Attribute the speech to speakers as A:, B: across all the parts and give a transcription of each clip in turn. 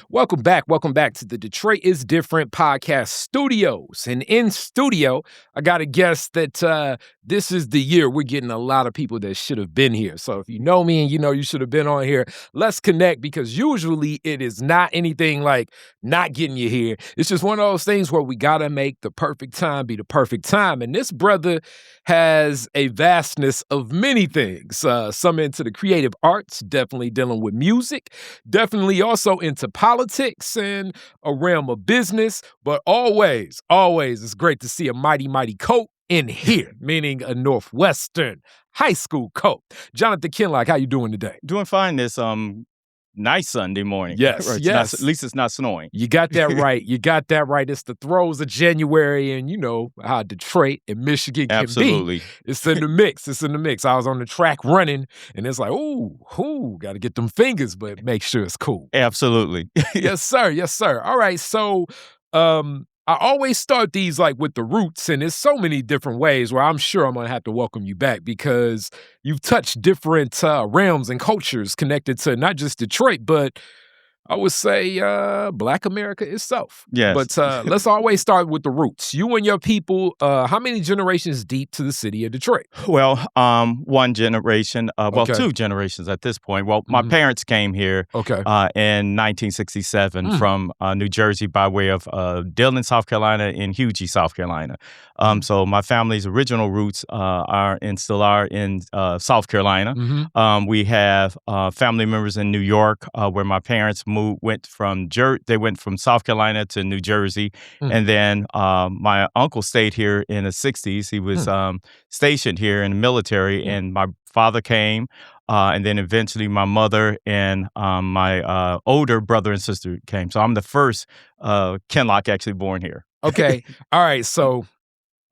A: Welcome back. Welcome back to the Detroit is Different podcast studios. And in studio, I got to guess that this is the year we're getting a lot of people that should have been here. So if you know me and you know you should have been on here, let's connect, because usually it is not anything like not getting you here. It's just one of those things where we got to make the perfect time be the perfect time. And this brother has a vastness of many things. Some into the creative arts, definitely dealing with music, definitely also into politics and a realm of business, but always it's great to see a mighty coat in here, meaning a Northwestern high school coat. Jonathan Kinloch, how you doing today?
B: Doing fine this nice Sunday morning.
A: Yes, yes.
B: At least it's not snowing.
A: You got that right. It's the throes of January, and you know how Detroit and Michigan can
B: Absolutely.
A: be. It's in the mix. I was on the track running, and it's like, ooh, got to get them fingers, but make sure it's cool.
B: Absolutely.
A: Yes, sir. All right, so I always start these like with the roots, and there's so many different ways where I'm sure I'm going to have to welcome you back, because you've touched different realms and cultures connected to not just Detroit, but I would say Black America itself.
B: Yes.
A: But let's always start with the roots. You and your people, how many generations deep to the city of Detroit?
B: Well, one generation,
A: Okay.
B: 2 generations at this point. Well, my parents came here
A: Okay.
B: in 1967 from New Jersey by way of Dillon, South Carolina, and Hughie, South Carolina. So my family's original roots are in South Carolina. We have family members in New York where my parents went from South Carolina to New Jersey, and then my uncle stayed here in the 60s. He was stationed here in the military, and my father came, and then eventually my mother and my older brother and sister came. So I'm the first Kinloch actually born here.
A: Okay. All right. So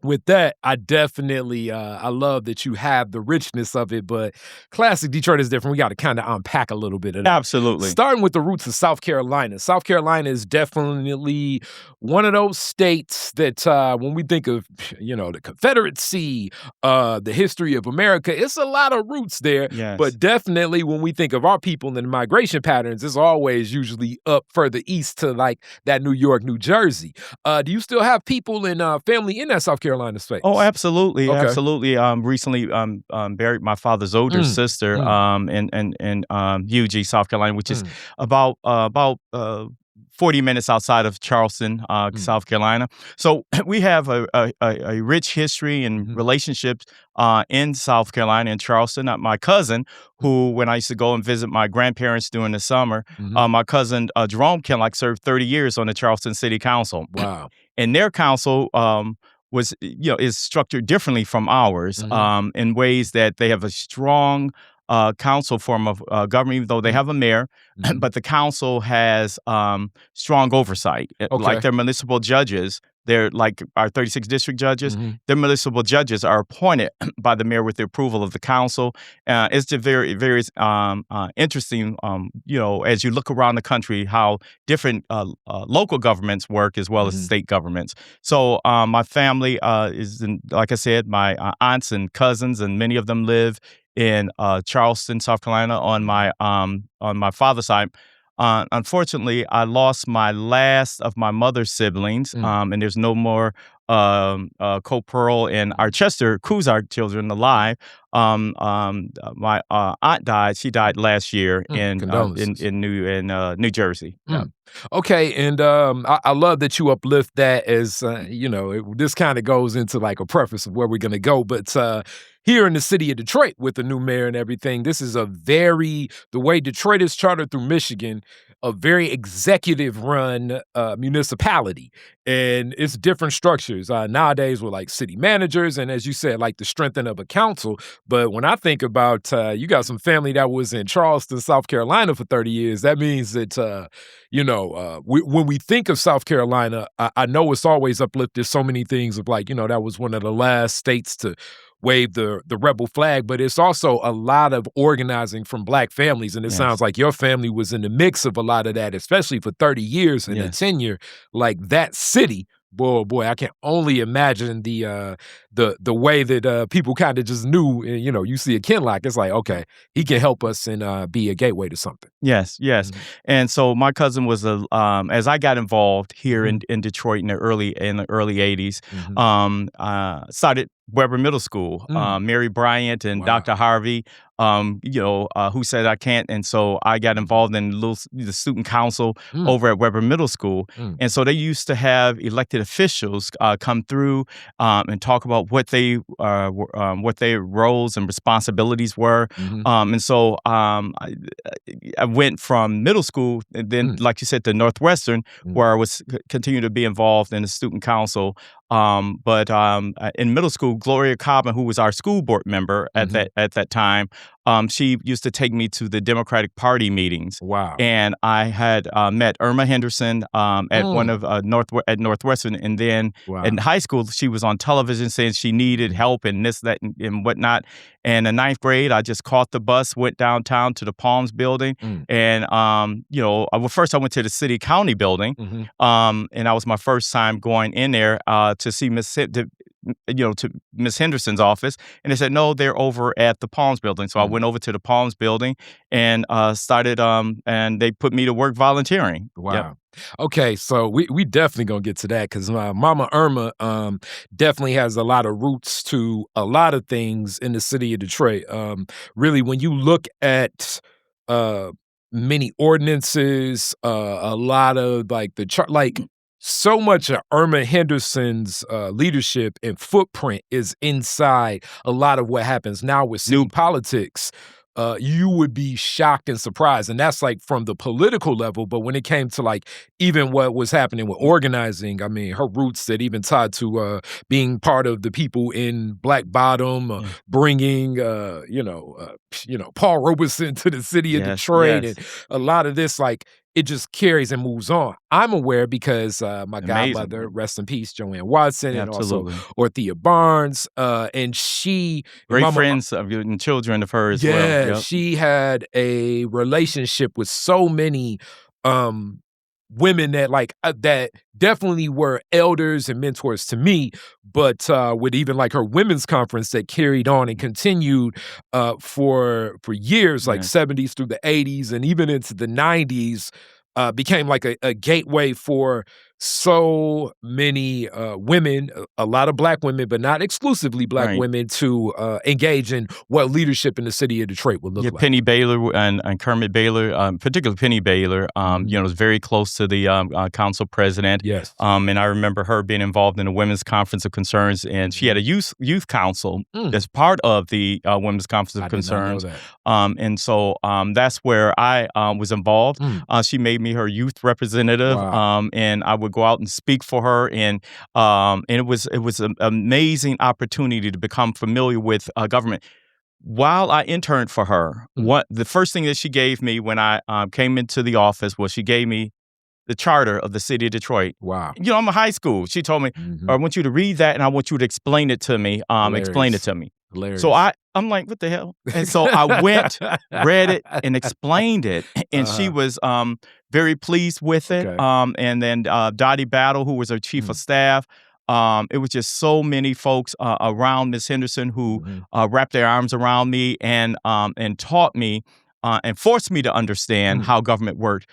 A: with that, I definitely, I love that you have the richness of it, but classic Detroit is different. We got to kind of unpack a little bit of that.
B: Absolutely.
A: Starting with the roots of South Carolina. South Carolina is definitely one of those states that when we think of, the Confederacy, the history of America, it's a lot of roots there.
B: Yes.
A: But definitely when we think of our people and migration patterns, it's always usually up further east to like that New York, New Jersey. Do you still have people and family in that South Carolina space?
B: Oh, absolutely,
A: Okay.
B: absolutely. Recently, buried my father's older sister in Hughie, South Carolina, which is about 40 minutes outside of Charleston, South Carolina. So we have a rich history and relationships in South Carolina, in Charleston. My cousin, who, when I used to go and visit my grandparents during the summer, my cousin Jerome Kinloch served 30 years on the Charleston City Council.
A: Wow.
B: And their council is structured differently from ours in ways that they have a strong council form of government, even though they have a mayor, but the council has strong oversight.
A: Okay.
B: Like their municipal judges, they're like our 36 district judges, their municipal judges are appointed by the mayor with the approval of the council. It's just very, very interesting, as you look around the country, how different local governments work as well as state governments. So my family is, like I said, my aunts and cousins, and many of them live in Charleston, South Carolina, on my father's side. Unfortunately, I lost my last of my mother's siblings, and there's no more Cole Pearl and our Chester Kuzar children alive. My aunt died. She died last year in New Jersey. Yeah.
A: Okay, and I love that you uplift that as this kind of goes into like a preface of where we're going to go, but here in the city of Detroit with the new mayor and everything, this is the way Detroit is chartered through Michigan, a very executive-run municipality, and it's different structures nowadays with like city managers, and as you said, like the strengthening of a council. But when I think about you got some family that was in Charleston, South Carolina for 30 years, that means that when we think of South Carolina, I know it's always uplifted so many things of like, that was one of the last states to wave the rebel flag, but it's also a lot of organizing from Black families. And it sounds like your family was in the mix of a lot of that, especially for 30 years in a tenure like that city. Boy, I can only imagine the way that people kind of just knew, you see a Kinloch, it's like, okay, he can help us and be a gateway to something.
B: Yes, yes.
A: Mhm.
B: And so my cousin was as I got involved here
A: Mhm.
B: in Detroit in the early 80s,
A: Mhm.
B: started Weber Middle School.
A: Mm.
B: Mary Bryant and
A: Wow.
B: Dr. Harvey, who said I can't, and so I got
A: Mhm.
B: involved in the student council
A: Mm.
B: over at Weber Middle School.
A: Mm.
B: And so they used to have elected officials come through and talk about what their roles and responsibilities were.
A: Mhm.
B: And so I went from middle school and then,
A: Mm.
B: like you said, to Northwestern,
A: Mm.
B: where I was continue to be involved in the student council. But in middle school, Gloria Cobbin, who was our school board member
A: Mhm.
B: at that time, she used to take me to the Democratic Party meetings.
A: Wow.
B: And I had met Erma Henderson at one
A: Mm.
B: of at Northwestern, and then in
A: Wow.
B: high school, she was on television saying she needed
A: Mhm.
B: help and this, that, and whatnot. And in ninth grade, I just caught the bus, went downtown to the Palms building.
A: Mm.
B: And, first I went to the city county building.
A: Mhm.
B: And that was my first time going in there to see to Miss Henderson's office. And they said, no, they're over at the Palms building. So I
A: Mm.
B: went over to the Palms building and started, and they put me to work volunteering. Yep.
A: Wow. Okay, so we definitely gonna get to that because my mama Irma definitely has a lot of roots to a lot of things in the city of Detroit. Really, when you look at uh, many ordinances, a lot of like so much of Erma Henderson's leadership and footprint is inside a lot of what happens now with city
B: New
A: politics. You would be shocked and surprised. And that's like from the political level. But when it came to like even what was happening with organizing, I mean, her roots that even tied to being part of the people in Black Bottom,
B: Yeah.
A: bringing, Paul Robeson to the city of
B: Yes,
A: Detroit. And
B: yes.
A: a lot of this, like, it just carries and moves on. I'm aware because my
B: Amazing.
A: godmother, rest in peace, Joanne Watson, and also
B: Absolutely.
A: Orthea Barnes, and she, and
B: Great
A: Mama,
B: friends of you and children of her as well.
A: yeah,
B: Yep.
A: she had a relationship with so many um women that that definitely were elders and mentors to me, but with even like her women's conference that carried on and continued for years, like
B: Yeah.
A: 70s through the 80s and even into the 90s, became like a gateway for so many women, a lot of Black women, but not exclusively Black
B: Right.
A: women, to engage in what leadership in the city of Detroit would look
B: Yeah,
A: like.
B: Penny Baylor and Kermit Baylor, particularly Penny Baylor,
A: Mhm.
B: was very close to the council president.
A: Yes.
B: And I remember her being involved in the Women's Conference of Concerns, and she had a youth council
A: Mm.
B: as part of the Women's Conference of
A: I did not know
B: Concerns.
A: that.
B: And so that's where I was involved.
A: Mm.
B: She made me her youth representative,
A: Wow.
B: and I would go out and speak for her, and it was an amazing opportunity to become familiar with government. While I interned for her,
A: Mm.
B: the first thing that she gave me when I came into the office was she gave me the charter of the city of Detroit.
A: Wow.
B: I'm in high school. She told me,
A: Mhm.
B: I want you to read that and I want you to explain it to me. Explain it
A: Hilarious.
B: to me.
A: Hilarious.
B: So I'm like, what the hell? And so I went, read it, and explained it. And she
A: Uh-huh.
B: was very pleased with it.
A: Okay.
B: And then Dottie Battle, who was her chief of
A: Mm.
B: staff. It was just so many folks around Miss Henderson who
A: Mhm.
B: wrapped their arms around me and taught me and forced me to understand
A: Mm.
B: how government worked.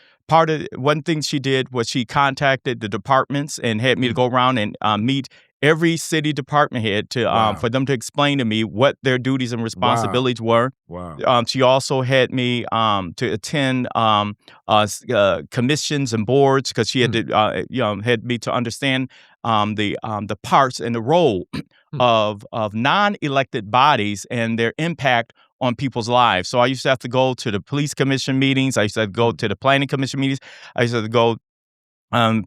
B: One thing she did was she contacted the departments and had me to
A: Mm.
B: go around and meet every city department head to
A: Wow.
B: for them to explain to me what their duties and
A: Wow.
B: responsibilities were.
A: Wow.
B: She also had me to attend commissions and boards because she had
A: Mm.
B: to had me to understand the parts and the role
A: Mm.
B: of non-elected bodies and their impact on people's lives. So I used to have to go to the police commission meetings. I used to have to go
A: Mm.
B: to the planning commission meetings. I used to have to go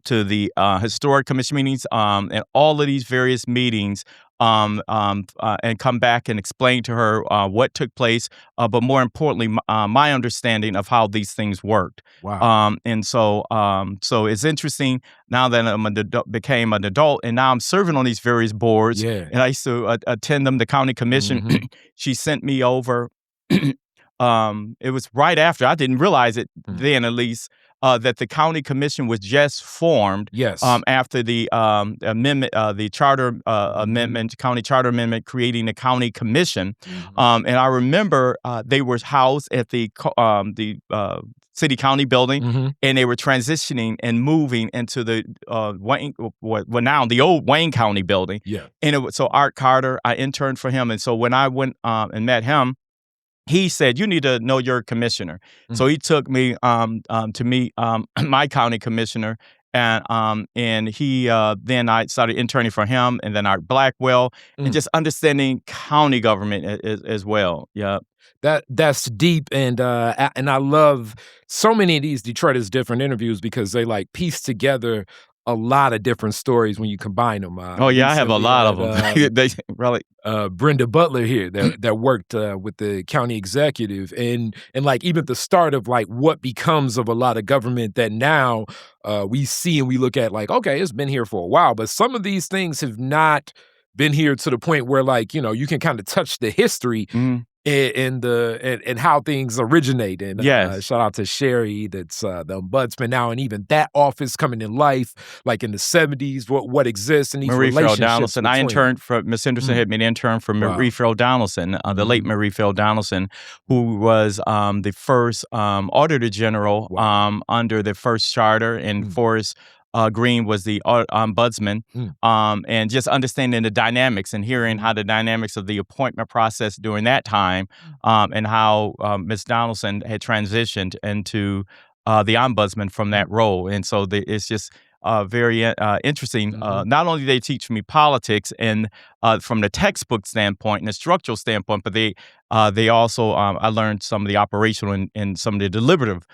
B: to the historic commission meetings and all of these various meetings and come back and explain to her what took place, but more importantly, my understanding of how these things worked.
A: Wow.
B: So it's interesting now that became an adult, and now I'm serving on these various boards,
A: Yeah.
B: and I used to attend them. The county commission,
A: Mhm.
B: she sent me over. It was right after, I didn't realize it
A: Mm.
B: then, at least. that the county commission was just formed.
A: Yes.
B: After the amendment, the charter amendment, county charter amendment, creating the county commission. And I remember they were housed at the city county building, and they were transitioning and moving into the now the old Wayne County building.
A: Yeah.
B: And so Art Carter, I interned for him, and so when I went and met him, he said, "You need to know your commissioner." So he took me to meet my county commissioner, and he then I started interning for him, and then Art Blackwell, and just understanding county government as well. Yeah.
A: That's deep, and I love so many of these Detroiters different interviews because they like piece together a lot of different stories when you combine them.
B: Oh yeah, I have a lot of them. They really.
A: Brenda Butler here that worked with the county executive, and like even the start of like what becomes of a lot of government that now we see and we look at like, okay, it's been here for a while, but some of these things have not been here to the point where like, you can kind of touch the history and how things originate. And
B: Yes.
A: Shout out to Sherry, that's the ombudsman now, and even that office coming in life, like in the 70s, what exists in these
B: Marie Farrell
A: relationships.
B: Donaldson. I interned for Miss Henderson had me an intern for Marie Farrell Donaldson, the late Marie Farrell Donaldson, who was the first Auditor General under the first charter, and Forrest Green was the ombudsman, and just understanding the dynamics and hearing how the dynamics of the appointment process during that time, and how Ms. Donaldson had transitioned into the ombudsman from that role. And so it's just very interesting. Not only they teach me politics and from the textbook standpoint and the structural standpoint, but they also I learned some of the operational and some of the deliberative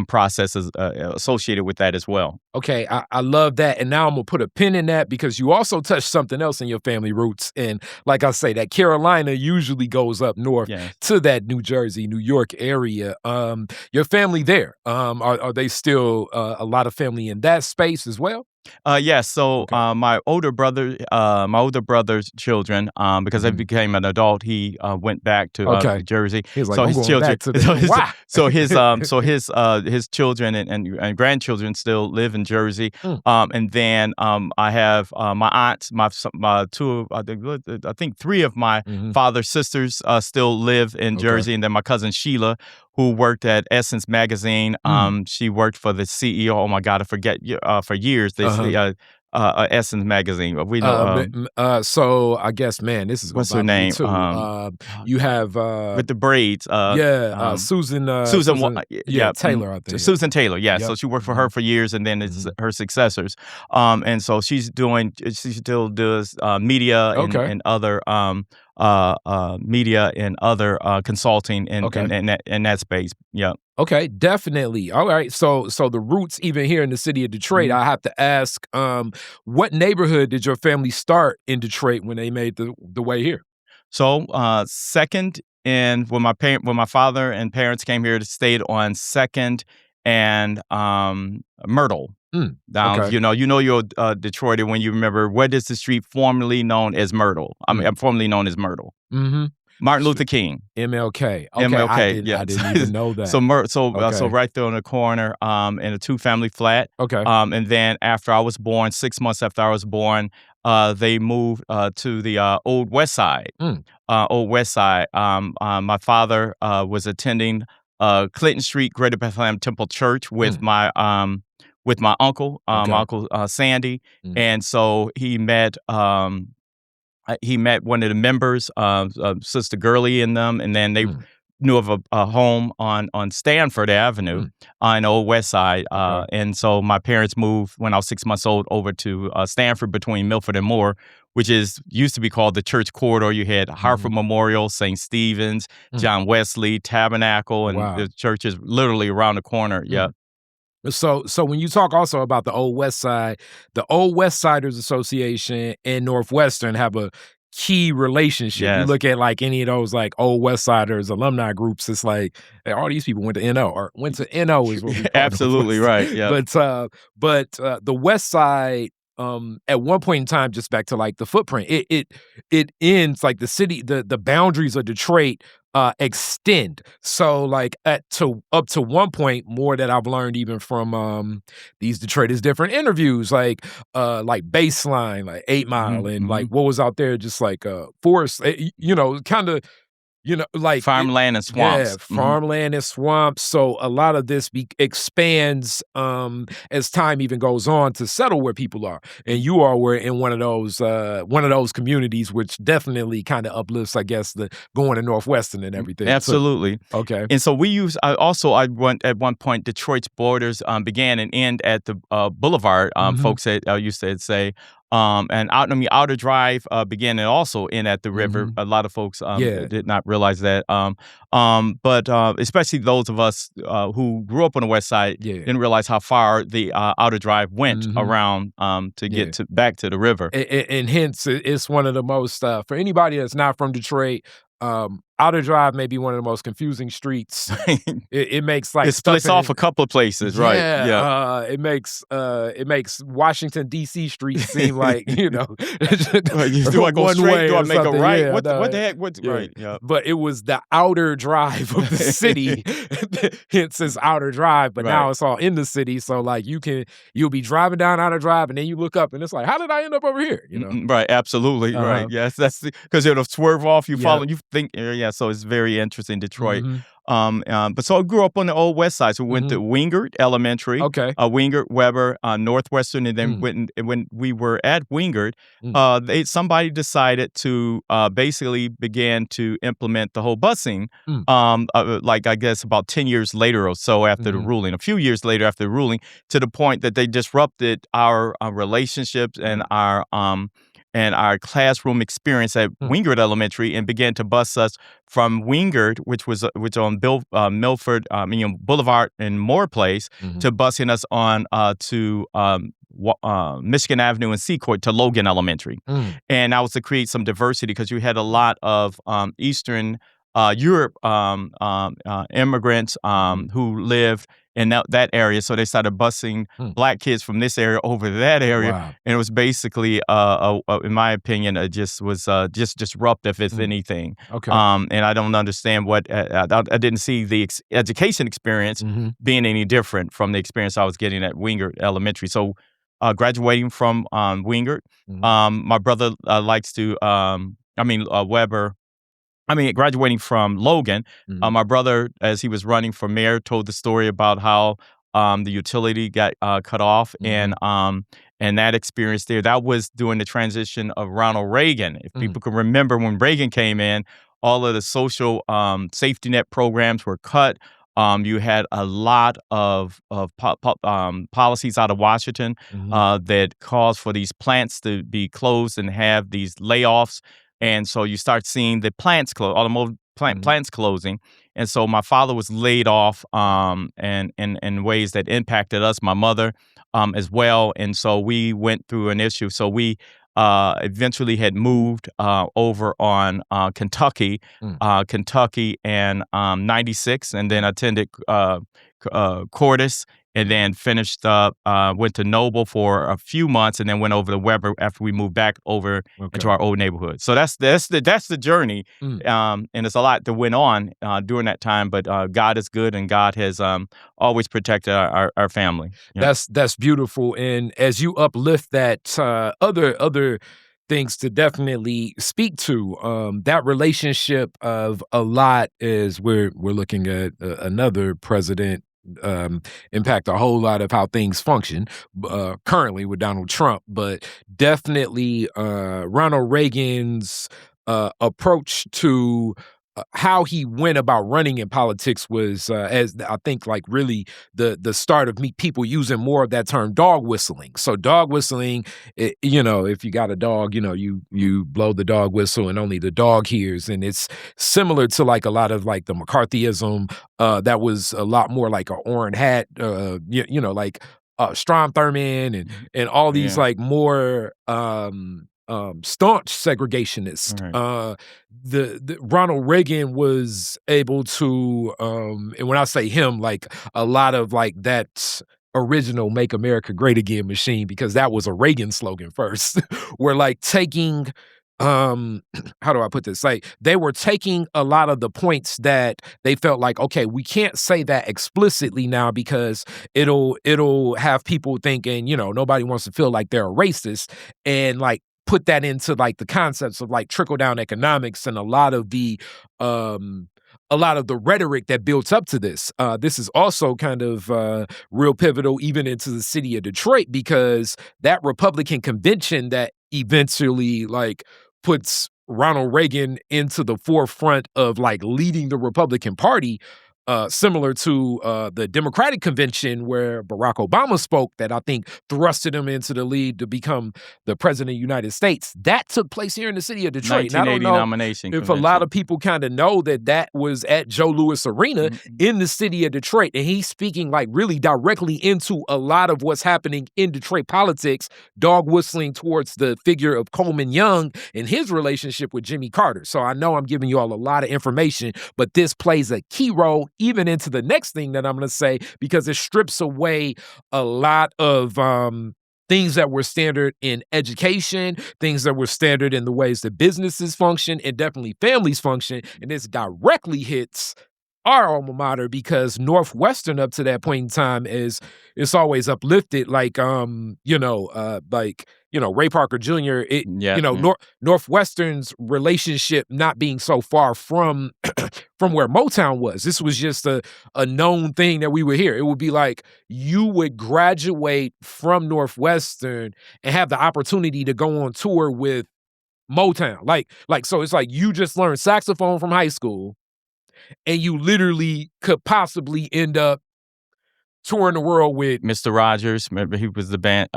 B: processes associated with that as well.
A: Okay, I love that. And now I'm going to put a pin in that because you also touched something else in your family roots. And like I say, that Carolina usually goes up north to that New Jersey, New York area. Your family there, are they still a lot of family in that space as well?
B: Yes. So my older brother's children, because I became an adult, he went back to Jersey.
A: He was like,
B: so
A: I'm
B: his
A: going
B: children,
A: back to the
B: his children and grandchildren still live in Jersey. And then I have my aunts, my two, I think three of my father's sisters still live in Jersey, and then my cousin Sheila, who worked at Essence Magazine. She worked for the CEO. Oh my God, I forget for years. Essence Magazine. We know.
A: So I guess, man, this is
B: what's her name?
A: Too. You have
B: with the braids.
A: Susan.
B: Taylor. I think Susan Taylor. Yeah. So she worked for her for years, and then it's her successors. And so she still does media and other media and other consulting in that space. Yeah.
A: Okay, definitely. All right. So the roots, even here in the city of Detroit, I have to ask, what neighborhood did your family start in Detroit when they made the way here?
B: So Second, and when my father and parents came here, stayed on Second and Myrtle. Down, you know you're a Detroiter when you remember, what is the street formerly known as Myrtle? I'm formerly known as Myrtle. Martin Luther King.
A: MLK. Okay,
B: MLK.
A: I didn't even know that.
B: So right there on the corner, in a two-family flat.
A: Okay.
B: And then after I was born, 6 months after I was born, they moved to the Old West Side. Old West Side. My father was attending Clinton Street, Greater Bethlehem Temple Church with my uncle, my uncle Sandy, and so he met one of the members, Sister Gurley and them, and then they knew of a home on Stanford Avenue on Old West Side. And so my parents moved when I was 6 months old over to Stanford between Milford and Moore, which used to be called the Church Corridor. You had Hartford Memorial, St. Stephen's, John Wesley, Tabernacle, and the churches literally around the corner. Yeah.
A: So when you talk also about the Old West Side, the Old West Siders Association and Northwestern have a key relationship.
B: Yes.
A: You look at like any of those like Old West Siders alumni groups, it's like all these people went to NO or went to NO is what we call
B: absolutely right. Yeah.
A: But the West Side, at one point in time, just back to like the footprint, it ends like the city, the boundaries of Detroit extend. So like up to one point, more that I've learned even from these Detroiters different interviews, like Baseline, like 8 Mile,
B: Mhm,
A: and like
B: mhm.
A: what was out there, just like forest, kind of like
B: Farmland and
A: yeah,
B: swamps. Mhm.
A: farmland and swamps. So a lot of this expands as time even goes on to settle where people are. And you all were in one of those communities, which definitely kind of uplifts, I guess, the going to Northwestern and everything. So
B: Absolutely.
A: okay.
B: And so we use I went at one point, Detroit's borders, began and end at the, boulevard,
A: Mhm.
B: folks said used to say, and Outer Drive, began and also end at the river.
A: Mhm.
B: A lot of folks,
A: Yeah.
B: did not realize that, but, especially those of us, who grew up on the West Side
A: Yeah.
B: didn't realize how far the, Outer Drive went
A: Mhm.
B: around, to
A: Yeah.
B: get back to the river.
A: And hence it's one of the most for anybody that's not from Detroit, Outer Drive may be one of the most confusing streets. It makes like
B: It
A: stuff
B: splits off
A: in
B: a couple of places, right?
A: yeah,
B: Yeah.
A: it makes Washington D.C. streets seem like
B: Right, do I go
A: one
B: straight?
A: way
B: Do I
A: or
B: make a
A: something.
B: right?
A: Yeah,
B: What the
A: no,
B: heck? What
A: yeah.
B: right, yeah.
A: But it was the outer drive of the city, hence it's outer drive. But
B: Right.
A: now it's all in the city, so like you'll be driving down outer drive, and then you look up, and it's like, how did I end up over here?
B: Right, absolutely, right,
A: Uh-huh.
B: yes, that's because it'll swerve off, you
A: Yeah.
B: follow, you think yeah, so it's very interesting, Detroit.
A: Mhm.
B: But so I grew up on the old West Side, so we went to
A: Mhm.
B: Wingert Elementary,
A: Okay.
B: Wingert, Weber, Northwestern, and then
A: Mm.
B: when we were at Wingert,
A: Mm.
B: somebody decided to, basically began to implement the whole busing,
A: Mm.
B: like, I guess, about 10 years later or so after the
A: Mhm.
B: ruling, a few years later after the ruling, to the point that they disrupted our, relationships
A: Mm.
B: and our classroom experience at
A: Mm.
B: Wingert Elementary, and began to bus us from Wingert, which on Milford, Boulevard and Moore Place,
A: Mhm.
B: to busing us on to Michigan Avenue and Seacourt to Logan Elementary,
A: Mm.
B: and that was to create some diversity because you had a lot of Eastern Europe immigrants
A: Mhm.
B: who lived in that area, so they started busing
A: Mm.
B: black kids from this area over to that area,
A: Wow.
B: and it was basically, in my opinion, it just was just disruptive, if
A: Mm.
B: anything.
A: Okay.
B: And I don't understand what I didn't see the education experience
A: Mhm.
B: being any different from the experience I was getting at Wingert Elementary. So, graduating from Wingert,
A: Mhm.
B: my brother likes to, Weber. Graduating from Logan,
A: Mhm.
B: my brother, as he was running for mayor, told the story about how the utility got cut off,
A: Mhm.
B: and that experience there. That was during the transition of Ronald Reagan. If
A: Mm.
B: people can remember when Reagan came in, all of the social safety net programs were cut. You had a lot of policies out of Washington
A: Mhm.
B: that caused for these plants to be closed and have these layoffs, and so you start seeing the plants close, automotive
A: Mhm.
B: plants closing. And so my father was laid off, and in ways that impacted us, my mother, as well. And so we went through an issue. So we eventually had moved over on
A: Mm.
B: Kentucky, and 96, and then attended Cordis, and then finished up, went to Noble for a few months, and then went over to Weber after we moved back over into
A: Okay.
B: our old neighborhood. So that's the journey,
A: Mm.
B: and there's a lot that went on during that time. But God is good, and God has always protected our family. Yeah.
A: That's beautiful, and as you uplift that, other things to definitely speak to, that relationship of a lot is we're looking at another president, impact a whole lot of how things function, currently with Donald Trump, but definitely, Ronald Reagan's, approach to, how he went about running in politics was, as I think, like, really the start of me people using more of that term dog whistling. So dog whistling, if you got a dog, you blow the dog whistle and only the dog hears, and it's similar to like a lot of like the McCarthyism, that was a lot more like a Orrin Hat, like Strom Thurmond and all these
B: Yeah.
A: like more staunch segregationists.
B: Right.
A: The Ronald Reagan was able to, and when I say him, like a lot of like that original "Make America Great Again" machine, because that was a Reagan slogan first. We're like taking how do I put this? Like, they were taking a lot of the points that they felt like, okay, we can't say that explicitly now because it'll have people thinking, nobody wants to feel like they're a racist, and like put that into like the concepts of like trickle down economics and a lot of the rhetoric that built up to this. This is also kind of real pivotal even into the city of Detroit, because that Republican convention that eventually like puts Ronald Reagan into the forefront of like leading the Republican Party, similar to the Democratic convention where Barack Obama spoke, that I think thrusted him into the lead to become the president of the United States. That took place here in the city of Detroit.
B: 1980
A: And I don't know
B: nomination
A: if
B: convention.
A: a lot of people kind of know that was at Joe Louis Arena in the city of Detroit. And he's speaking like really directly into a lot of what's happening in Detroit politics, dog whistling towards the figure of Coleman Young and his relationship with Jimmy Carter. So I know I'm giving you all a lot of information, but this plays a key role even into the next thing that I'm going to say, because it strips away a lot of things that were standard in education, things that were standard in the ways that businesses function and definitely families function. And this directly hits our alma mater, because Northwestern up to that point in time it's always uplifted, like Ray Parker Jr. Northwestern's relationship not being so far from from where Motown was. This was just a known thing that we would hear. It would be like you would graduate from Northwestern and have the opportunity to go on tour with Motown. So it's like you just learned saxophone from high school, and you literally could possibly end up touring the world with
B: Mr. Rogers. Remember, he was the band.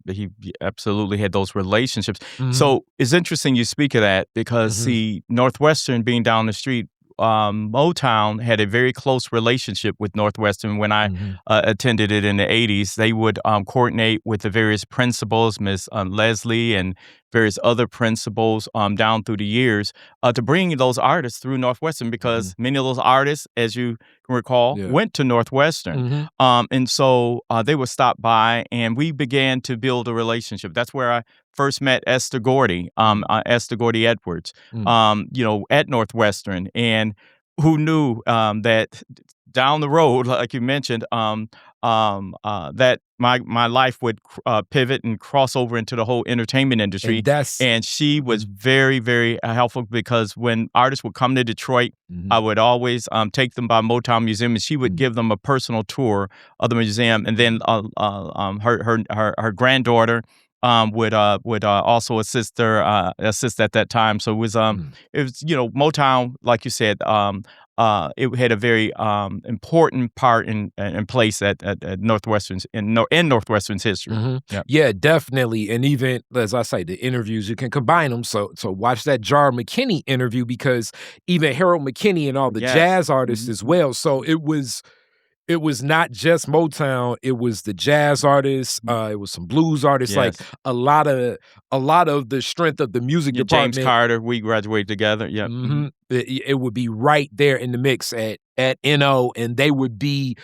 B: He absolutely had those relationships.
A: Mhm.
B: So it's interesting you speak of that because,
A: Mhm.
B: see, Northwestern being down the street, Motown had a very close relationship with Northwestern. When I attended it in the 80s, they would coordinate with the various principals, Miss Leslie and various other principals down through the years to bring those artists through Northwestern, because many of those artists, as you can recall, went to Northwestern. And so they would stop by and we began to build a relationship. That's where I first met Esther Gordy, Esther Gordy Edwards, at Northwestern. And who knew that down the road, like you mentioned, that my life would pivot and cross over into the whole entertainment industry. And she was very, very helpful, because when artists would come to Detroit, I would always take them by Motown Museum, and she would give them a personal tour of the museum. And then her granddaughter would also assist at that time. So it was Motown, like you said, it had a very important part in place at Northwestern's in Northwestern's history.
A: Yeah, definitely. And even as I say, the interviews, you can combine them. So watch that Jar McKinney interview, because even Harold McKinney and all the jazz artists as well. So it was not just Motown, it was the jazz artists, it was some blues artists, like a lot of the strength of the music department.
B: James Carter, we graduated together.
A: It would be right there in the mix at NO, and they would be,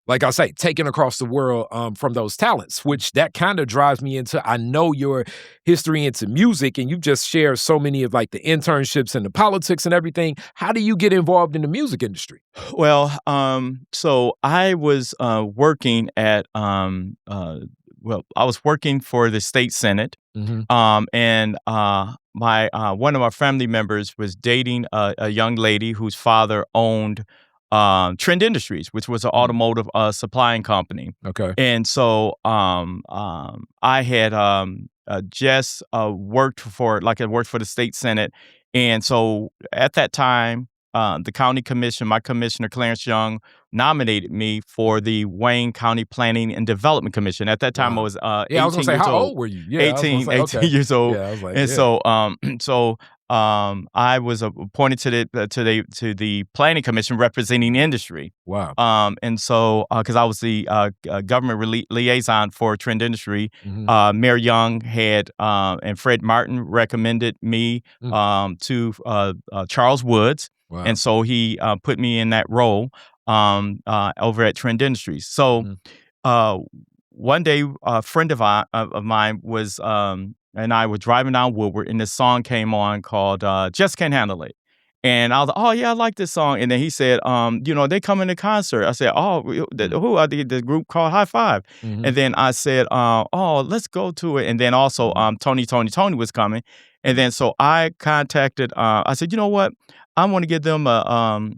A: like I say, taken across the world from those talents, which that kind of drives me into, I know your history into music, and you just shared so many of like the internships and the politics and everything. How do you get involved in the music industry?
B: Well, so I was working at, I was working for the state senate, and my one of our family members was dating a young lady whose father owned Trend Industries, which was an automotive supplying company.
A: Okay.
B: And so I had just worked for the state senate. And so at that time, the county commission, my commissioner, Clarence Young, nominated me for the Wayne County Planning and Development Commission. At that time, I was 18
A: I was gonna say,
B: years
A: how
B: old.
A: old were you?
B: 18 years old.
A: Yeah, I was like,
B: and so I was appointed to the Planning Commission representing industry.
A: Wow.
B: And so because I was the government liaison for Trend Industry, Mayor Young had and Fred Martin recommended me to Charles Woods.
A: Wow.
B: And so he put me in that role over at Trend Industries. So one day, a friend of mine was and I were driving down Woodward, and this song came on called "Just Can't Handle It." And I was like, "Oh yeah, I like this song." And then he said, "They coming to concert." I said, "Oh, who are the group called High Five?"
A: Mhm.
B: And then I said, "Oh, let's go to it." And then also,
A: Mhm.
B: Tony was coming. And then so I contacted. I said, "You know what? I want to give them a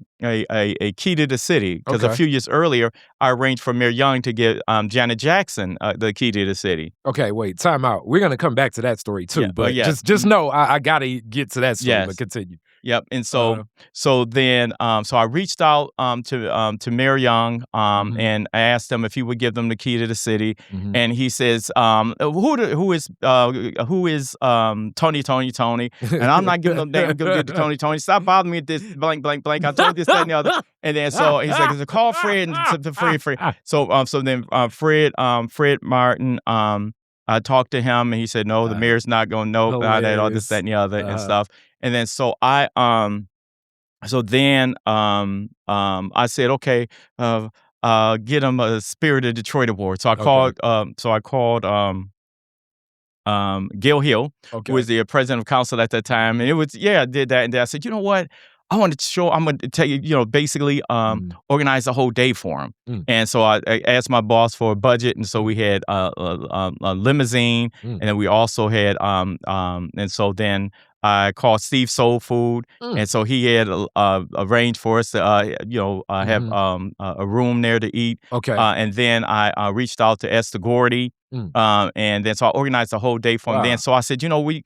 B: key to the city because a
A: Okay.
B: few years earlier I arranged for Mayor Young to give Janet Jackson the key to the city."
A: Okay, wait, time out. We're gonna come back to that story
B: Yeah.
A: too,
B: Oh
A: but
B: yes.
A: just know I gotta get to that story, but
B: Yes.
A: continue.
B: Yep, and so
A: Uh,
B: so then, so I reached out, to Mayor Young,
A: mhm,
B: and I asked him if he would give them the key to the city,
A: mhm.
B: and he says, who is Tony?" And I'm not giving no name. I'm gonna give it to Tony. Stop bothering me with this blank, blank, blank. I told you this, that, and the other. And then so he's like, call Fred and to Fred. So then Fred Martin, I talked to him and he said, no, the
A: Uh,
B: mayor's not going, nope, that, all this, that,
A: hilarious.
B: and the other and
A: Uh-huh.
B: stuff. And then so then I said, okay, get him a Spirit of Detroit award.
A: Okay,
B: So I called Gil Hill, who
A: okay.
B: was the president of council at that time. And it was, yeah, I did that. And then I said, you know what? I wanted to show, I'm going to tell you, basically
A: Mhm,
B: organize a whole day for him.
A: mm,
B: And so I asked my boss for a budget. And so
A: mm,
B: we had a limousine.
A: mm,
B: And then we also had, and so then I called Steve Soul Food.
A: mm,
B: And so he had arranged for us to, have
A: mhm.
B: a room there to eat.
A: Okay.
B: And then I reached out to Esther Gordy.
A: Mm.
B: And then so I organized a whole day for him. Then
A: Wow.
B: so I said, we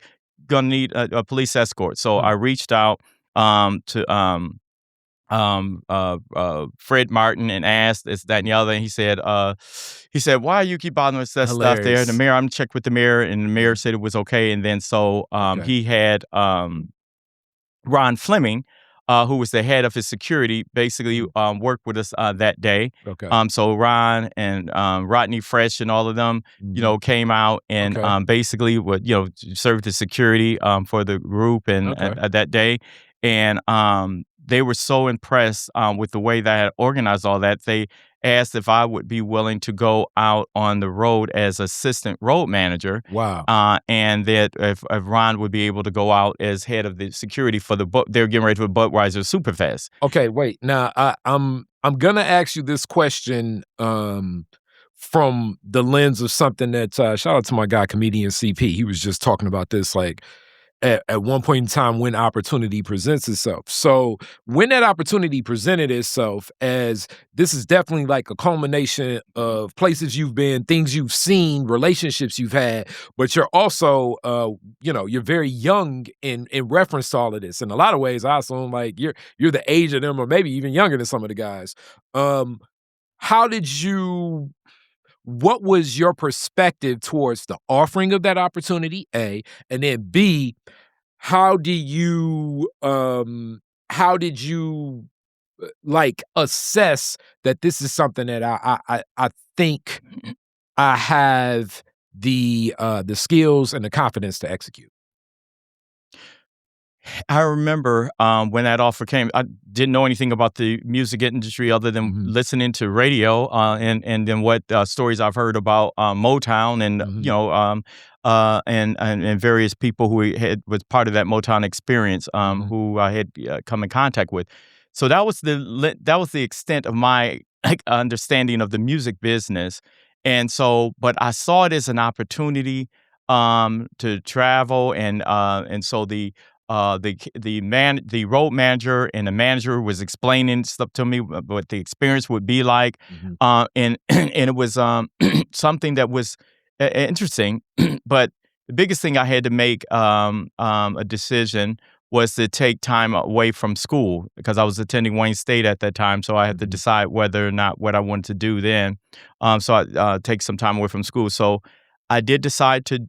B: gonna need a police escort. So I
A: Mm,
B: reached out to Fred Martin and asked this, that, and the other. And he said, why you keep bothering us that stuff there? The
A: hilarious.
B: mayor, I'm checked with the mayor, and the mayor
A: Mm,
B: said it was okay. And then so
A: okay.
B: he had Ron Fleming, who was the head of his security, basically
A: Mm,
B: worked with us that day.
A: okay.
B: So Ron and Rodney Fresh and all of them,
A: Mhm.
B: came out and
A: Okay,
B: basically would served as security for the group and
A: okay.
B: that day, and they were so impressed with the way that I had organized all that. They asked if I would be willing to go out on the road as assistant road manager,
A: Wow.
B: and that if Ron would be able to go out as head of the security for they're getting ready for Budweiser Superfest.
A: Okay, wait. Now I'm gonna ask you this question from the lens of something that shout out to my guy comedian CP. He was just talking about this like at one point in time when opportunity presents itself. So when that opportunity presented itself, as this is definitely like a culmination of places you've been, things you've seen, relationships you've had, but you're also you're very young in reference to all of this. In a lot of ways, I assume like you're the age of them or maybe even younger than some of the guys. Um, how did you what was your perspective towards the offering of that opportunity, A, and then B, how do you how did you like assess that this is something that I think I have the skills and the confidence to execute?
B: I remember when that offer came. I didn't know anything about the music industry other than
A: Mhm,
B: listening to radio and then what stories I've heard about Motown and
A: mhm,
B: and various people who had was part of that Motown experience
A: mhm,
B: who I had come in contact with. So that was the extent of my like, understanding of the music business, and so but I saw it as an opportunity to travel and so the road manager and the manager was explaining stuff to me what the experience would be like,
A: mhm,
B: and and it was something that was interesting. But the biggest thing I had to make a decision was to take time away from school because I was attending Wayne State at that time, so I had to
A: mhm,
B: decide whether or not what I wanted to do then. So I take some time away from school. So I did decide to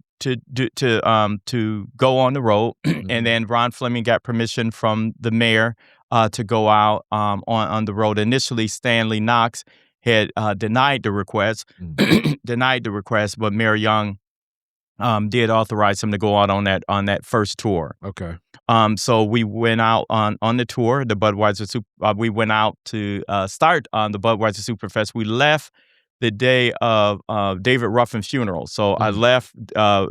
B: go on the road, and
A: mhm,
B: then Ron Fleming got permission from the mayor to go out on the road. Initially, Stanley Knox had denied the request,
A: mhm.
B: but Mayor Young did authorize him to go out on that first tour.
A: Okay.
B: So we went out on the tour, the Budweiser Super. We went out to start on the Budweiser Superfest. We left the day of David Ruffin's funeral. So I left
A: the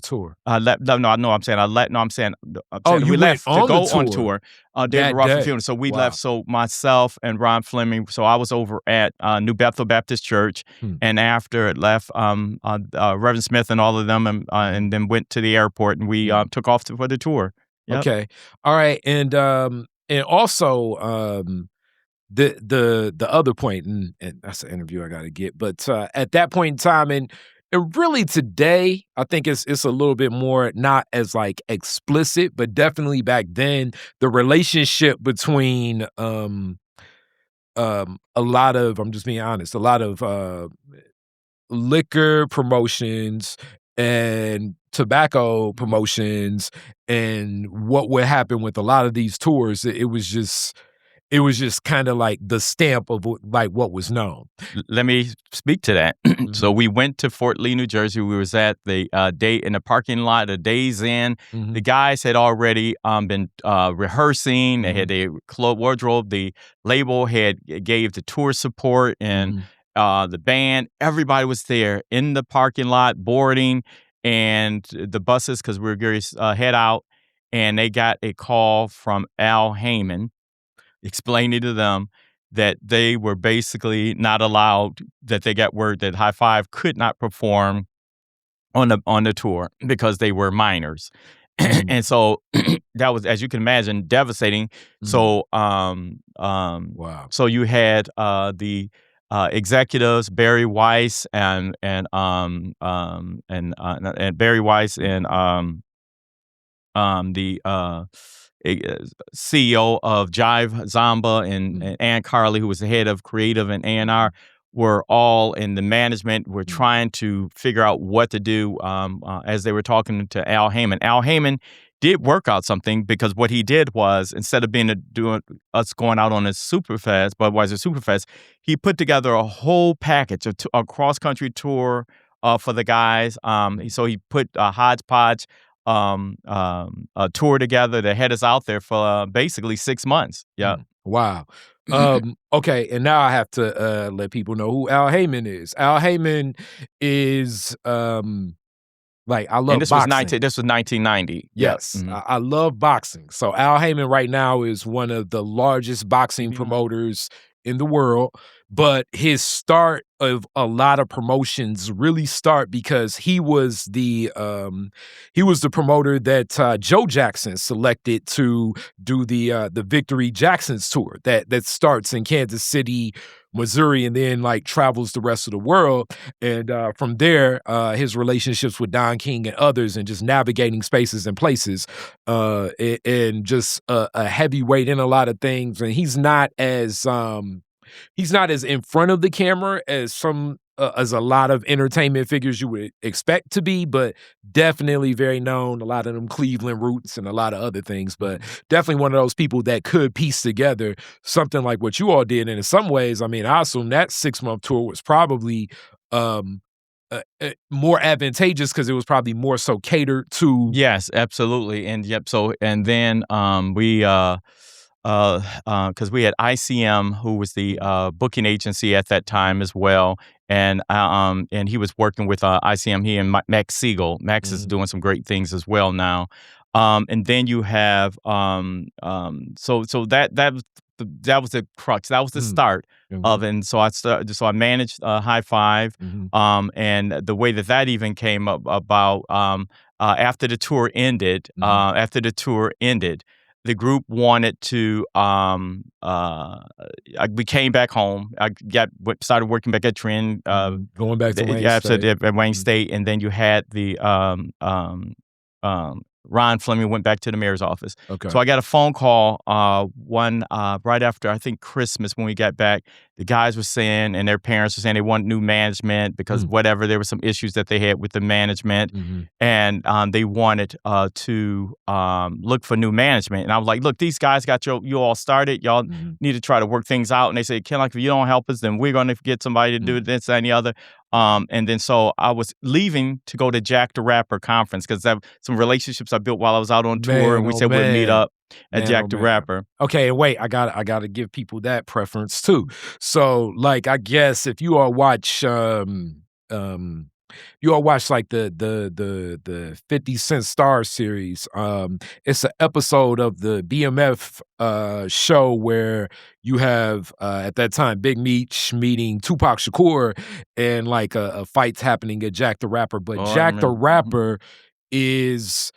A: tour.
B: I'm saying
A: You
B: we
A: went
B: left to
A: on the
B: go on
A: tour
B: tour, David
A: that
B: Ruffin
A: day.
B: funeral. So we
A: Wow.
B: left. So myself and Ron Fleming. So I was over at New Bethel Baptist Church, and after it left, Reverend Smith and all of them, and then went to the airport, and we took off for the tour. Yep.
A: Okay, all right, and also the other point, and that's an interview I got to get, but at that point in time, and really today, I think it's a little bit more not as like explicit, but definitely back then, the relationship between a lot of, I'm just being honest, a lot of liquor promotions and tobacco promotions and what would happen with a lot of these tours, it was just kind of like the stamp of like what was known.
B: Let me speak to that. So we went to Fort Lee, New Jersey. We was at the day in the parking lot a Days Inn. The guys had already been rehearsing. They had their wardrobe. The label gave the tour support and the band. Everybody was there in the parking lot boarding, and the buses, because we were going to head out. And they got a call from Al Heyman, explaining to them that they were basically not allowed, that they got word that High Five could not perform on the tour because they were minors. And so that was, as you can imagine, devastating. So
A: Wow.
B: So you had the executives, Barry Weiss and Barry Weiss and the CEO of Jive Zamba and Ann Carley, who was the head of creative and A&R, were all in the management. Were trying to figure out what to do as they were talking to Al Heyman. Al Heyman did work out something, because what he did was, instead of doing us going out on a Superfest, Budweiser Superfest, he put together a whole package, a cross-country tour for the guys. So he put a hodgepodge a tour together that had us out there for basically 6 months. Yeah.
A: Wow. Okay, and now I have to let people know who Al Heyman is. Al Heyman is like, I love
B: And this
A: boxing.
B: was 1990.
A: Yes, I love boxing. So Al Heyman right now is one of the largest boxing promoters in the world, but his start of a lot of promotions really start because he was the promoter that Joe Jackson selected to do the Victory Jackson's tour that starts in Kansas City, Missouri, and then like travels the rest of the world. And from there, his relationships with Don King and others, and just navigating spaces and places, and just a heavyweight in a lot of things. And he's not as in front of the camera as as a lot of entertainment figures you would expect to be, but definitely very known, a lot of them Cleveland roots and a lot of other things, but definitely one of those people that could piece together something like what you all did. And in some ways, I mean, I assume that 6-month tour was probably more advantageous because it was probably more so catered to.
B: Yes, absolutely. And so, and then we because we had ICM, who was the booking agency at that time as well, and he was working with ICM. He and Max Siegel. Max is doing some great things as well now. And then you have so that was the crux. That was the start of it. And so I managed High Five. And the way that even came about after the tour ended. The group wanted to. We came back home. I started working back at Trend.
A: Going back to Wayne State.
B: At Wayne State, and then you had the Ron Fleming went back to the mayor's office.
A: Okay.
B: So I got a phone call right after, I think, Christmas when we got back. The guys were saying, and their parents were saying they want new management because whatever, there were some issues that they had with the management, and they wanted to look for new management. And I was like, look, these guys got you all started. Y'all need to try to work things out. And they said, Kinloch, if you don't help us, then we're going to get somebody to do this, that, and the other. And then so I was leaving to go to Jack the Rapper conference because some relationships I built while I was out on tour, and we said we'd meet up at Jack the Rapper.
A: Okay, and wait, I gotta give people that preference too. So, like, I guess if you all watch, like the 50 Cent Star series, it's an episode of the BMF show where you have at that time Big Meech meeting Tupac Shakur, and like a fight's happening at Jack the Rapper, but Jack the Rapper is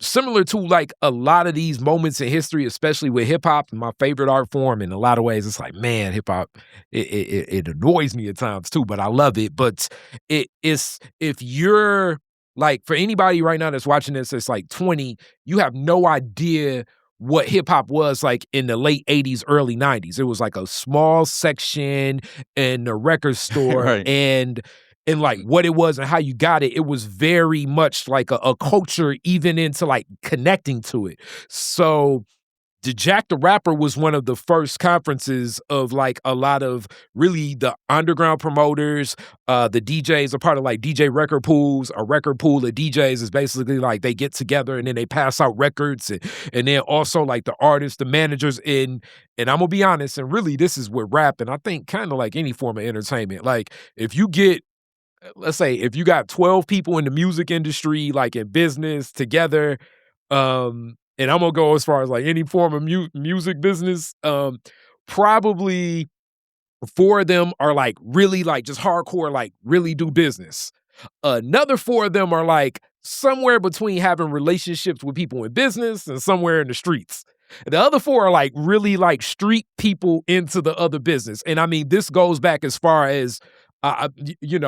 A: similar to like a lot of these moments in history, especially with hip hop, my favorite art form. In a lot of ways, it's like, man, hip hop, it annoys me at times too, but I love it. But it's, if you're like, for anybody right now that's watching this, it's like 20, you have no idea what hip hop was like in the late 80s, early 90s. It was like a small section in the record store.
B: Right.
A: And like what it was and how you got it, it was very much like a culture, even into like connecting to it. So the Jack the Rapper was one of the first conferences of like a lot of really the underground promoters, the DJs are part of like DJ record pools. A record pool of DJs is basically like they get together and then they pass out records, and then also like the artists, the managers and I'm gonna be honest, and really this is with rap, and I think kind of like any form of entertainment, like if you get, let's say if you got 12 people in the music industry, like in business together, and I'm gonna go as far as like any form of music business, probably 4 of them are like really like just hardcore, like really do business. Another 4 of them are like somewhere between having relationships with people in business and somewhere in the streets. The other 4 are like really like street people into the other business. And I mean, this goes back as far as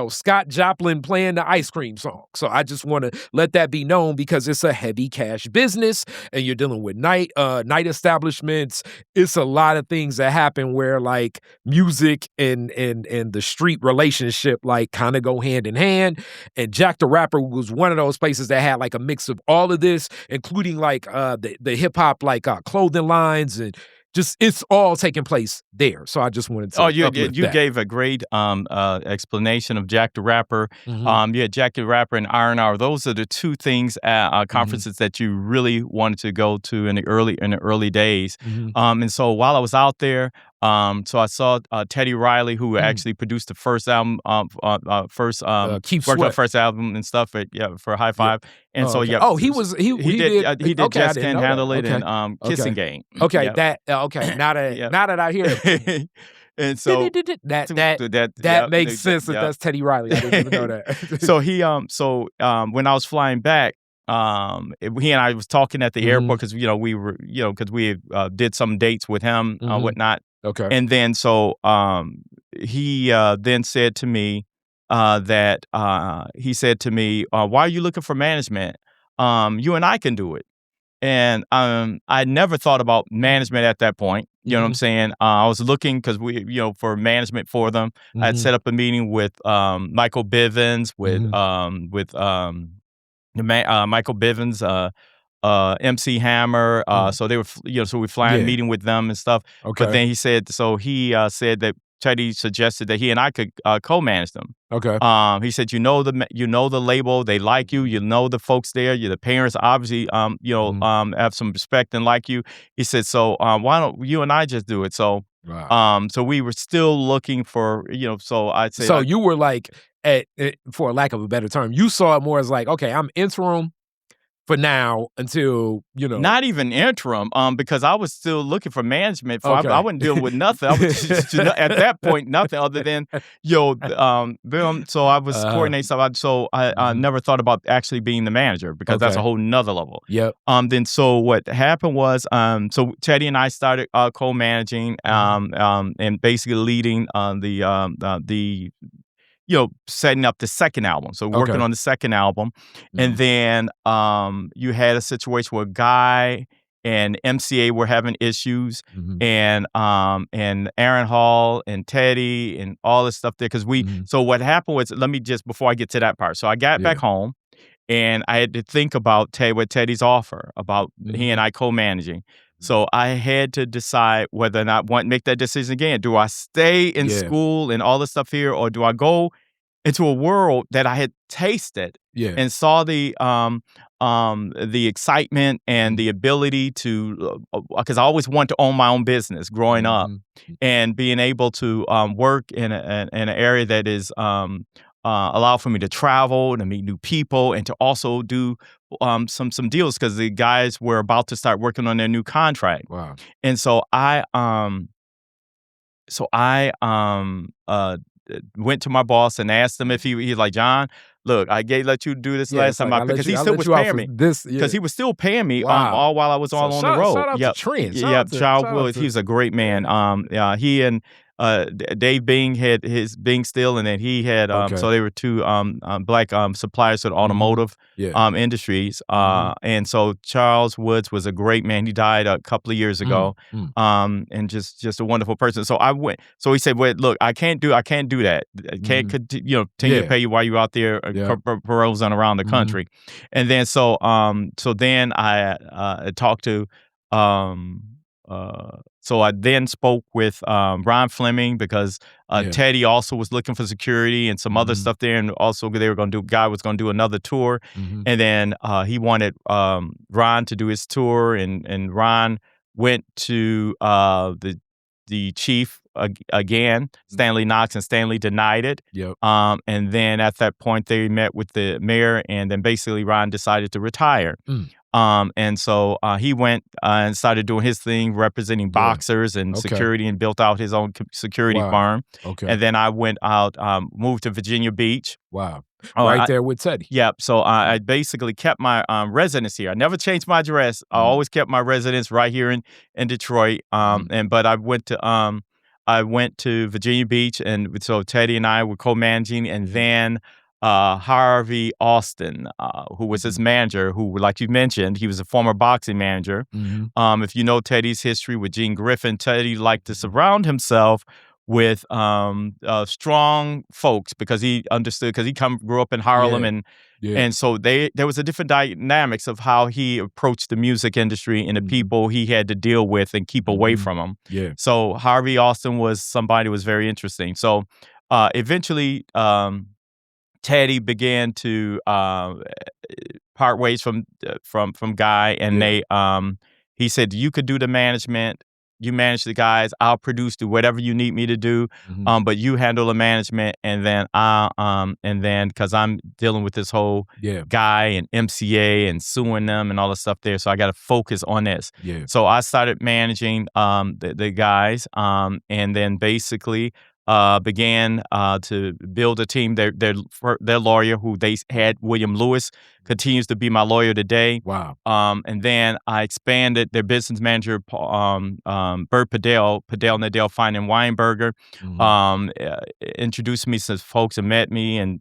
A: Scott Joplin playing the ice cream song. So I just want to let that be known because it's a heavy cash business and you're dealing with night establishments. It's a lot of things that happen where like music and the street relationship like kind of go hand in hand. And Jack the Rapper was one of those places that had like a mix of all of this, including like the hip hop like clothing lines, and just it's all taking place there. So I just wanted to.
B: You gave a great explanation of Jack the Rapper.
A: Mm-hmm.
B: Jack the Rapper and R&R. Those are the 2 things conferences that you really wanted to go to in the early days.
A: Mm-hmm.
B: And so while I was out there, so I saw Teddy Riley, who actually produced the first album,
A: Keep
B: worked on
A: Sweat.
B: the first album and stuff for High Five.
A: Yeah.
B: And so
A: okay.
B: yeah,
A: he did
B: okay,
A: Just
B: Can't Handle It
A: okay.
B: and Kissing Game.
A: Okay,
B: Yeah.
A: okay. Now that I hear it,
B: and so
A: that makes sense that that's Teddy Riley. I didn't even know that.
B: So when I was flying back, he and I was talking at the airport because because we did some dates with him, whatnot.
A: Okay.
B: And then so he then said to me that why are you looking for management? You and I can do it. And I never thought about management at that point. You know what I'm saying? I was looking because for management for them. I had set up a meeting with Michael Bivins, with Michael Bivins, MC Hammer. So they were, so we flying meeting with them and stuff.
A: Okay.
B: But then he said that Teddy suggested that he and I could co-manage them.
A: Okay.
B: He said, the label, they like you, the folks there, the parents obviously, have some respect and like you. He said, so why don't you and I just do it? So,
A: wow.
B: So we were still looking for, so I'd say.
A: So you were like, for lack of a better term, you saw it more as like, okay, I'm interim for now until,
B: Not even interim, because I was still looking for management.
A: Okay.
B: I wasn't dealing with nothing. I was just, at that point, nothing other than, them. So I was coordinating stuff. So I never thought about actually being the manager because that's a whole nother level.
A: Yep.
B: Then so what happened was, so Teddy and I started co-managing, and basically leading the setting up the second album. So working on the second album. And then you had a situation where Guy and MCA were having issues, and Aaron Hall and Teddy and all this stuff there. Because so what happened was, before I get to that part. So I got back home and I had to think about Teddy's offer about he and I co-managing. So I had to decide whether or not make that decision again. Do I stay in school and all this stuff here, or do I go into a world that I had tasted
A: Yeah.
B: and saw the excitement and the ability to, because I always wanted to own my own business growing up, and being able to work in an area that is allow for me to travel, to meet new people, and to also do some deals because the guys were about to start working on their new contract.
A: Wow.
B: And so I went to my boss and asked him if he's like, John, look, I let you do this last time because he still was paying me. Because he was still paying me all while I was all on the road.
A: Shout out to Trent.
B: Yep, Charles Willis, he was a great man. He and Dave Bing had his Bing Steel, and then he had so they were two black suppliers to the automotive industries. And so Charles Woods was a great man. He died a couple of years ago, and just a wonderful person. So I went. So he said, "Well, look, I can't do that. I can't continue to pay you while you're out there perusing around the country." And then so then I talked to. So I then spoke with Ron Fleming because Teddy also was looking for security and some other stuff there, and also they were going to do. Guy was going to do another tour, and then he wanted Ron to do his tour, and Ron went to the chief again, Stanley Knox, and Stanley denied it. And then at that point they met with the mayor, and then basically Ron decided to retire. And so he went and started doing his thing, representing boxers and security, and built out his own security firm. And then I went out, moved to Virginia Beach.
A: Wow. Right there with Teddy.
B: Yep. So I basically kept my residence here. I never changed my address. I always kept my residence right here in Detroit. But I went to Virginia Beach, and so Teddy and I were co-managing, and then Harvey Austin, who was his manager, who, like you mentioned, he was a former boxing manager. If you know Teddy's history with Gene Griffin, Teddy liked to surround himself with strong folks because he understood, because he grew up in Harlem, and so there was a different dynamics of how he approached the music industry and the people he had to deal with and keep away from them. So Harvey Austin was somebody who was very interesting. So eventually Teddy began to part ways from Guy, and he said, "You could do the management. You manage the guys. I'll produce, do whatever you need me to do. But you handle the management, and then because I'm dealing with this whole Guy and MCA and suing them and all the stuff there, so I got to focus on this." So I started managing the guys, and then basically began to build a team. Their lawyer, who they had, William Lewis, continues to be my lawyer today.
A: Wow.
B: And then I expanded their business manager, Bert Padell, Nadell, Fine and Weinberger, introduced me to folks and met me and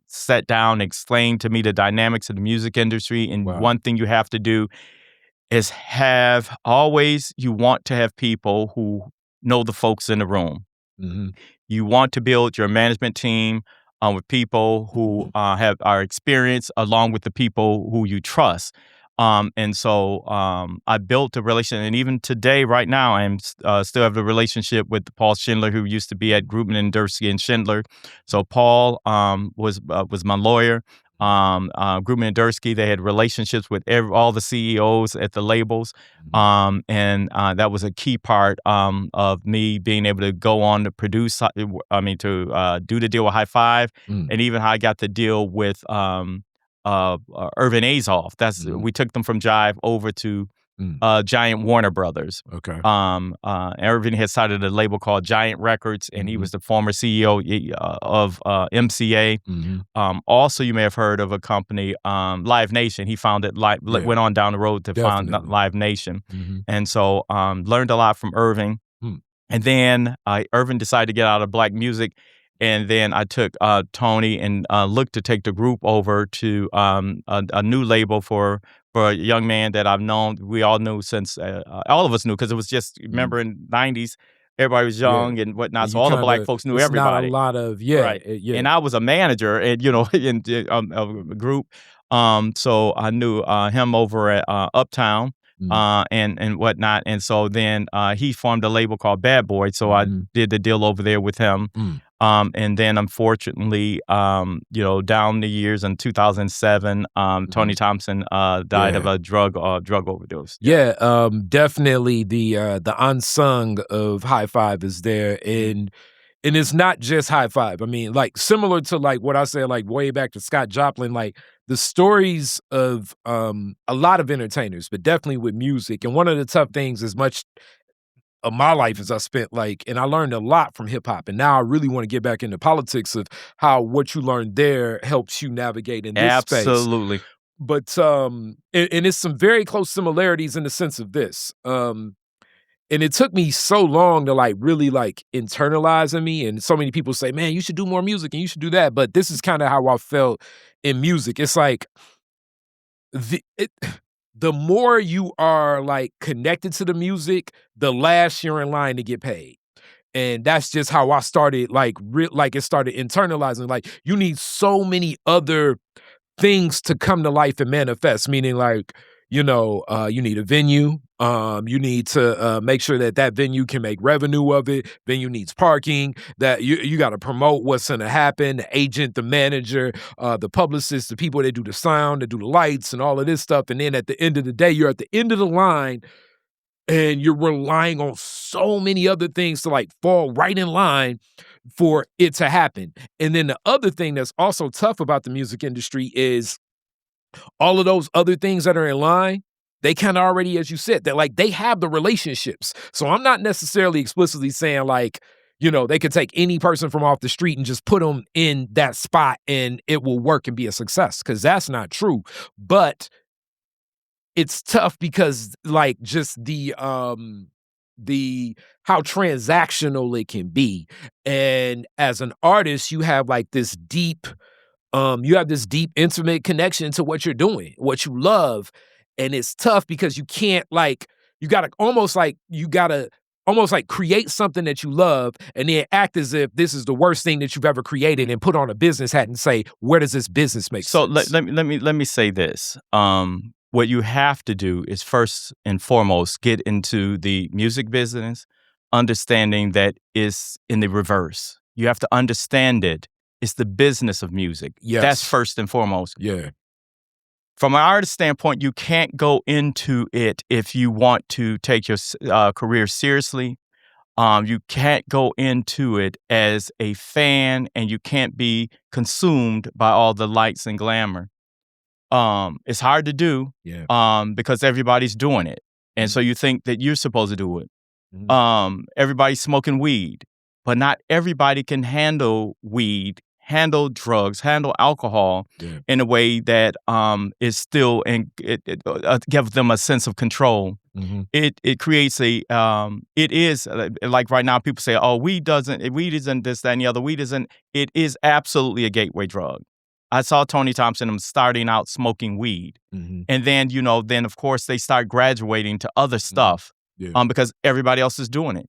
B: sat down and explained to me the dynamics of the music industry. And one thing you have to do is you want to have people who know the folks in the room. You want to build your management team with people who are experienced, along with the people who you trust. And so I built a relationship, and even today, right now, I'm still have the relationship with Paul Schindler, who used to be at Grubman and Dursky and Schindler. So Paul was my lawyer. Grubman and Dursky, they had relationships with all the CEOs at the labels, and that was a key part of me being able to go on to produce. To do the deal with High Five, and even how I got the deal with Irvin Azoff. We took them from Jive over to Giant Warner Brothers. Irvin had started a label called Giant Records, and he was the former CEO of MCA. Also, you may have heard of a company, Live Nation. He founded, went on down the road to found Live Nation. And so learned a lot from Irvin. And then Irvin decided to get out of black music. And then I took Tony and looked to take the group over to a new label for a young man that I've known. We all knew since, all of us knew, because it was just, remember in the 90s, everybody was young and whatnot, and so all the black folks knew everybody.
A: Not a lot of,
B: And I was a manager, and in a group. So I knew him over at Uptown. And whatnot, and so then he formed a label called Bad Boy. So I did the deal over there with him. And then unfortunately, down the years in 2007, Tony Thompson died of a drug overdose.
A: Yeah, definitely the unsung of High Five is there, and it's not just High Five. I mean, like similar to like what I said, like way back to Scott Joplin, like the stories of a lot of entertainers, but definitely with music. And one of the tough things, as much of my life as I spent like, and I learned a lot from hip hop. And now I really want to get back into politics of how what you learned there helps you navigate in this space.
B: Absolutely.
A: But and it's some very close similarities in the sense of this. And it took me so long to like really like internalize in me. And so many people say, man, you should do more music and you should do that. But this is kind of how I felt in music. It's like the more you are like connected to the music, the last you're in line to get paid. And that's just how I started like it started internalizing. Like you need so many other things to come to life and manifest, meaning like, you need a venue. You need to make sure that venue can make revenue of it. Venue needs parking. That you got to promote what's going to happen. The agent, the manager, the publicist, the people that do the sound, that do the lights, and all of this stuff. And then at the end of the day, you're at the end of the line, and you're relying on so many other things to like fall right in line for it to happen. And then the other thing that's also tough about the music industry is all of those other things that are in line, they kind of already, as you said, that like they have the relationships. So I'm not necessarily explicitly saying like, they could take any person from off the street and just put them in that spot and it will work and be a success, because that's not true. But it's tough because like just the how transactional it can be. And as an artist, you have like this deep intimate connection to what you're doing, what you love. And it's tough because you can't you gotta almost create something that you love and then act as if this is the worst thing that you've ever created and put on a business hat and say, where does this business make sense?
B: So let me say this. What you have to do is first and foremost get into the music business, understanding that it's in the reverse. You have to understand it. It's the business of music.
A: Yes.
B: That's first and foremost.
A: Yeah.
B: From an artist standpoint, you can't go into it if you want to take your career seriously. You can't go into it as a fan, and you can't be consumed by all the lights and glamour. It's hard to do, because everybody's doing it. And so you think that you're supposed to do it. Everybody's smoking weed, but not everybody can handle weed, handle drugs, handle alcohol in a way that is still, and it gives them a sense of control. It creates it is like right now people say, oh, weed isn't this, that, and the other. It is absolutely a gateway drug. I saw Tony Thompson starting out smoking weed. And then, then of course they start graduating to other stuff because everybody else is doing it.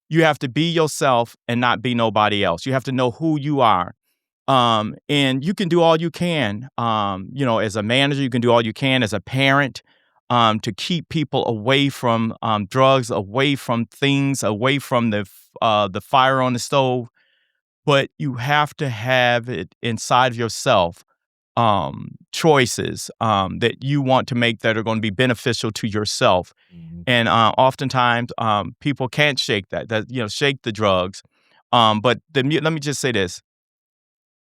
B: You have to be yourself and not be nobody else. You have to know who you are. And you can do all you can, as a manager, you can do all you can as a parent, to keep people away from drugs, away from things, away from the fire on the stove. But you have to have it inside of yourself, choices that you want to make that are going to be beneficial to yourself. And oftentimes people can't shake shake the drugs. But let me just say this.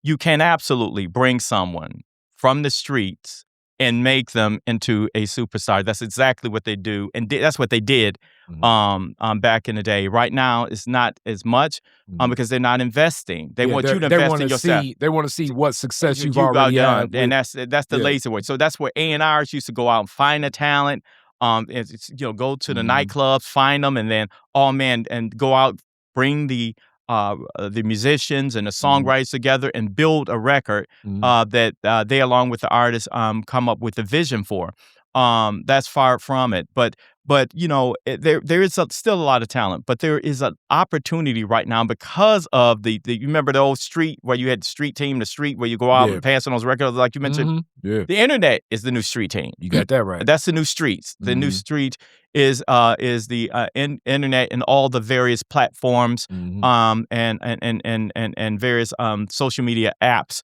B: You can absolutely bring someone from the streets and make them into a superstar. That's exactly what they do, and that's what they did back in the day. Right now, it's not as much because they're not investing. They want you to invest in yourself.
A: They want to see what success you've already had,
B: and that's the lazy way. So that's where A&Rs used to go out and find a talent. Go to the nightclubs, find them, and then and go out, bring the musicians and the songwriters together and build a record that they, along with the artists, come up with a vision for. that's far from it. But you know, there is still a lot of talent, but there is an opportunity right now because of the you remember the old street where you had the street team, the street where you go out and pass on those records, like you mentioned.
A: Yeah.
B: The internet is the new street team.
A: You got that right.
B: That's the new streets. The new street is the internet and all the various platforms, and various social media apps.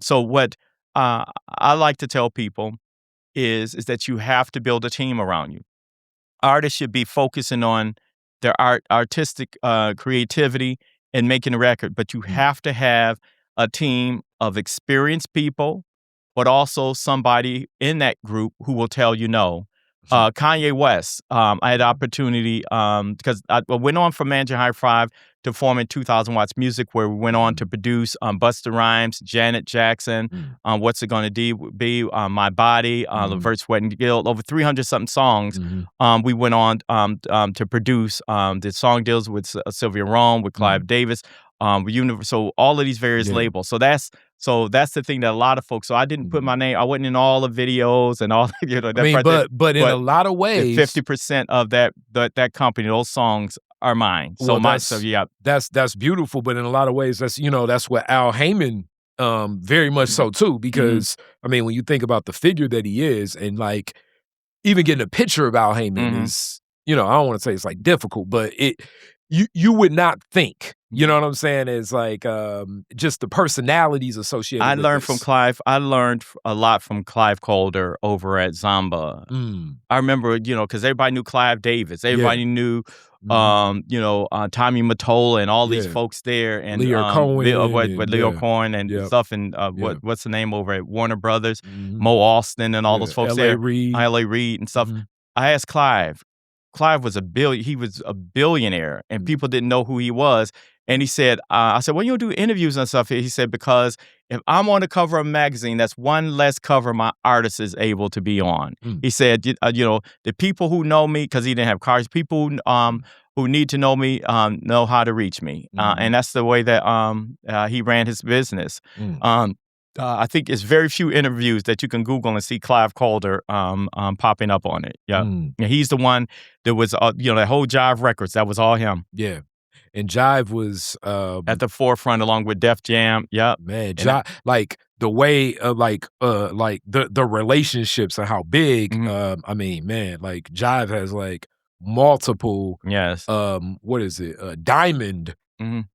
B: So what I like to tell people is that you have to build a team around you. Artists should be focusing on their artistic creativity and making a record, but you have to have a team of experienced people, but also somebody in that group who will tell you no. Kanye West, I had the opportunity because I went on from managing High Five to forming 2000 Watts Music, where we went on to produce Busta Rhymes, Janet Jackson, What's It Gonna Be, My Body, Levert, Sweat and Guilt, over 300-something songs. We went on to produce the song deals with Sylvia Rome, with Clive Davis, so all of these various labels. So that's the thing that a lot of folks. So I didn't put my name. I wasn't in all the videos and all. You know, that
A: but in a lot of ways,
B: 50% of that company, those songs are mine. So
A: that's beautiful. But in a lot of ways, that's what Al Heyman, very much so too. Because I mean, when you think about the figure that he is, and like even getting a picture of Al Heyman is, I don't want to say it's like difficult, but you would not think. You know what I'm saying? It's like just the personalities associated with
B: learned
A: this.
B: from Clive. I learned a lot from Clive Calder over at Zamba. I remember, because everybody knew Clive Davis. Everybody knew, Tommy Mottola and all these folks there. And
A: Leo Cohen.
B: With Leo Cohen and stuff. And what's the name over at Warner Brothers? Mo Austin and all those folks there. L.A. Reid and stuff. I asked Clive. Clive was he was a billionaire, and people didn't know who he was. And he said, I said, well, you don't do interviews and stuff. He said, because if I'm on the cover of a magazine, that's one less cover my artist is able to be on. He said, the people who know me, because he didn't have cars, people who need to know me know how to reach me. And that's the way that he ran his business. I think it's very few interviews that you can Google and see Clive Calder popping up on it. Yeah, he's the one that was, that whole Jive Records. That was all him.
A: Yeah, and Jive was
B: at the forefront along with Def Jam. Yeah,
A: man, Jive, like the way, like the relationships and how big. I mean, man, like Jive has like multiple.
B: Yes.
A: What is it? Diamond.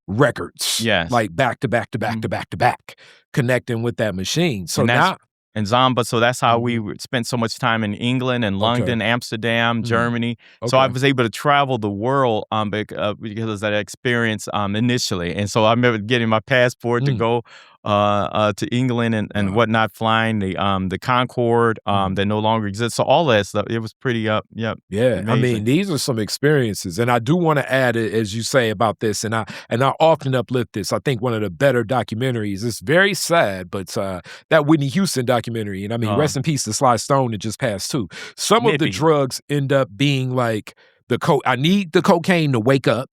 A: Records, like back to back to back to back to back, connecting with that machine. So
B: and Zamba. So that's how we spent so much time in England and London, Amsterdam, Germany. So I was able to travel the world because of that experience initially. And so I remember getting my passport to go to England and whatnot, flying the Concorde that no longer exists. So all that stuff, it was pretty amazing.
A: I mean, these are some experiences, and I do want to add, as you say about this, and I often uplift this. I think one of the better documentaries. It's very sad, but that Whitney Houston documentary, and I mean, rest in peace to Sly Stone that just passed too. Some of the drugs end up being like I need the cocaine to wake up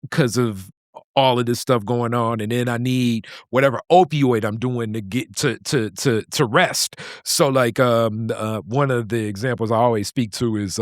A: because of all of this stuff going on, and then I need whatever opioid I'm doing to get to rest. So like one of the examples I always speak to is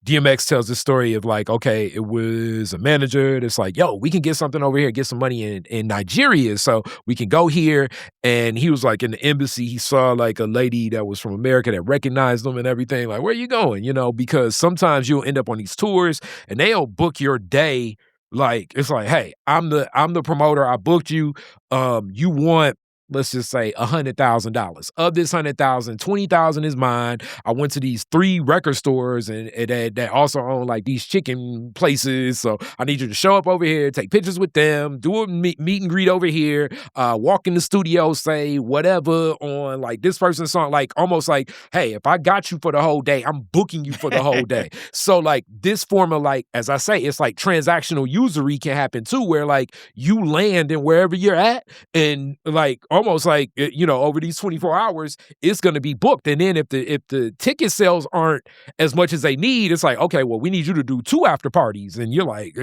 A: DMX tells the story of like, okay, it was a manager that's like, yo, we can get something over here, get some money in Nigeria, so we can go here. And he was like in the embassy, he saw like a lady that was from America that recognized him and everything, like, where are you going? Because sometimes you'll end up on these tours and they'll book your day. Like, it's like, hey, I'm the promoter. I booked you. You want, let's just say $100,000. Of this $100,000, $20,000 is mine. I went to these 3 record stores and that also own like these chicken places. So I need you to show up over here, take pictures with them, do a meet and greet over here, walk in the studio, say whatever on like this person's song, like almost like, hey, if I got you for the whole day, I'm booking you for the whole day. So like this form of like, as I say, it's like transactional usury can happen too, where like you land in wherever you're at and like almost like, over these 24 hours, it's going to be booked. And then if the ticket sales aren't as much as they need, it's like, okay, well, we need you to do 2 after parties. And you're like,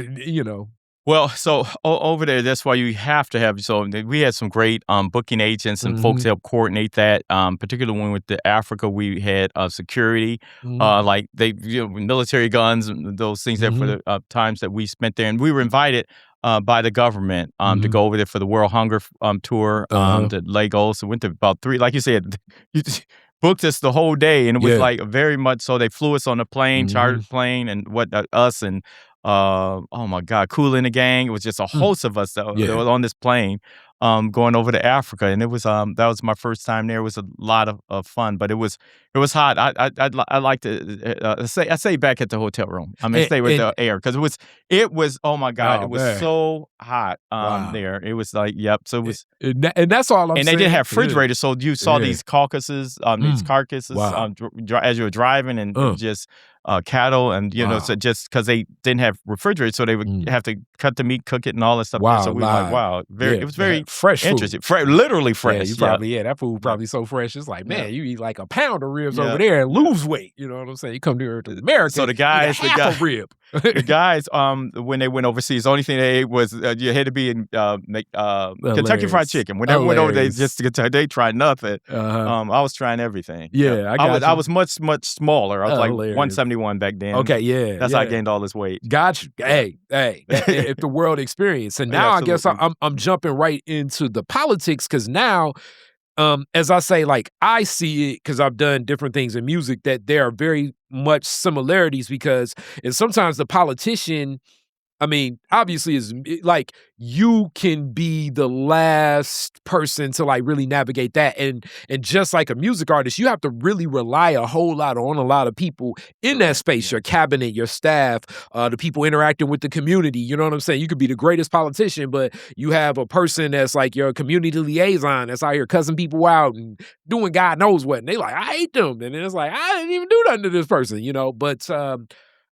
B: Well, so over there, that's why you have to have. So we had some great booking agents and folks help coordinate that. Particularly when with the Africa, we had security, like they military guns and those things there for the times that we spent there, and we were invited by the government to go over there for the World Hunger tour to Lagos. So went to about 3, like you said, you booked us the whole day, and it was like very much so. They flew us on a plane, chartered plane, and us and. Oh my God, Kool and the Gang. It was just a host of us that was on this plane going over to Africa, and it was that was my first time there. It was a lot of fun, but it was hot. I like to say back at the hotel room. I mean, stay with the air because it was oh my God, it was so hot there. It was like so it was,
A: and that's all I'm saying.
B: And they didn't have refrigerators, so you saw these carcasses as you were driving, and just. Cattle and so just because they didn't have refrigerators, so they would have to cut the meat, cook it, and all that stuff. So we were like, it was very
A: fresh,
B: interesting, literally fresh.
A: Yeah, you probably that food probably so fresh. It's like man, you eat like a pound of ribs over there and lose weight. You know what I'm saying? You come here to America,
B: so the guys,
A: half a rib.
B: The guys, when they went overseas, the only thing they ate was you had to be in Kentucky Fried Chicken. When they went over, they tried nothing. I was trying everything.
A: Yeah,
B: I was much smaller. I was like
A: hilarious.
B: 171 back then.
A: Okay, yeah,
B: that's how I gained all this weight.
A: Gotcha. Hey, if the world experience, and now I guess I'm jumping right into the politics because now. As I say, like I see it because I've done different things in music that there are very much similarities because and sometimes the politician, I mean, obviously is like you can be the last person to like really navigate that. And just like a music artist, you have to really rely a whole lot on a lot of people in that space, your cabinet, your staff, the people interacting with the community. You know what I'm saying? You could be the greatest politician, but you have a person that's like your community liaison that's out here cussing people out and doing God knows what. And they like, I hate them. And then it's like, I didn't even do nothing to this person, but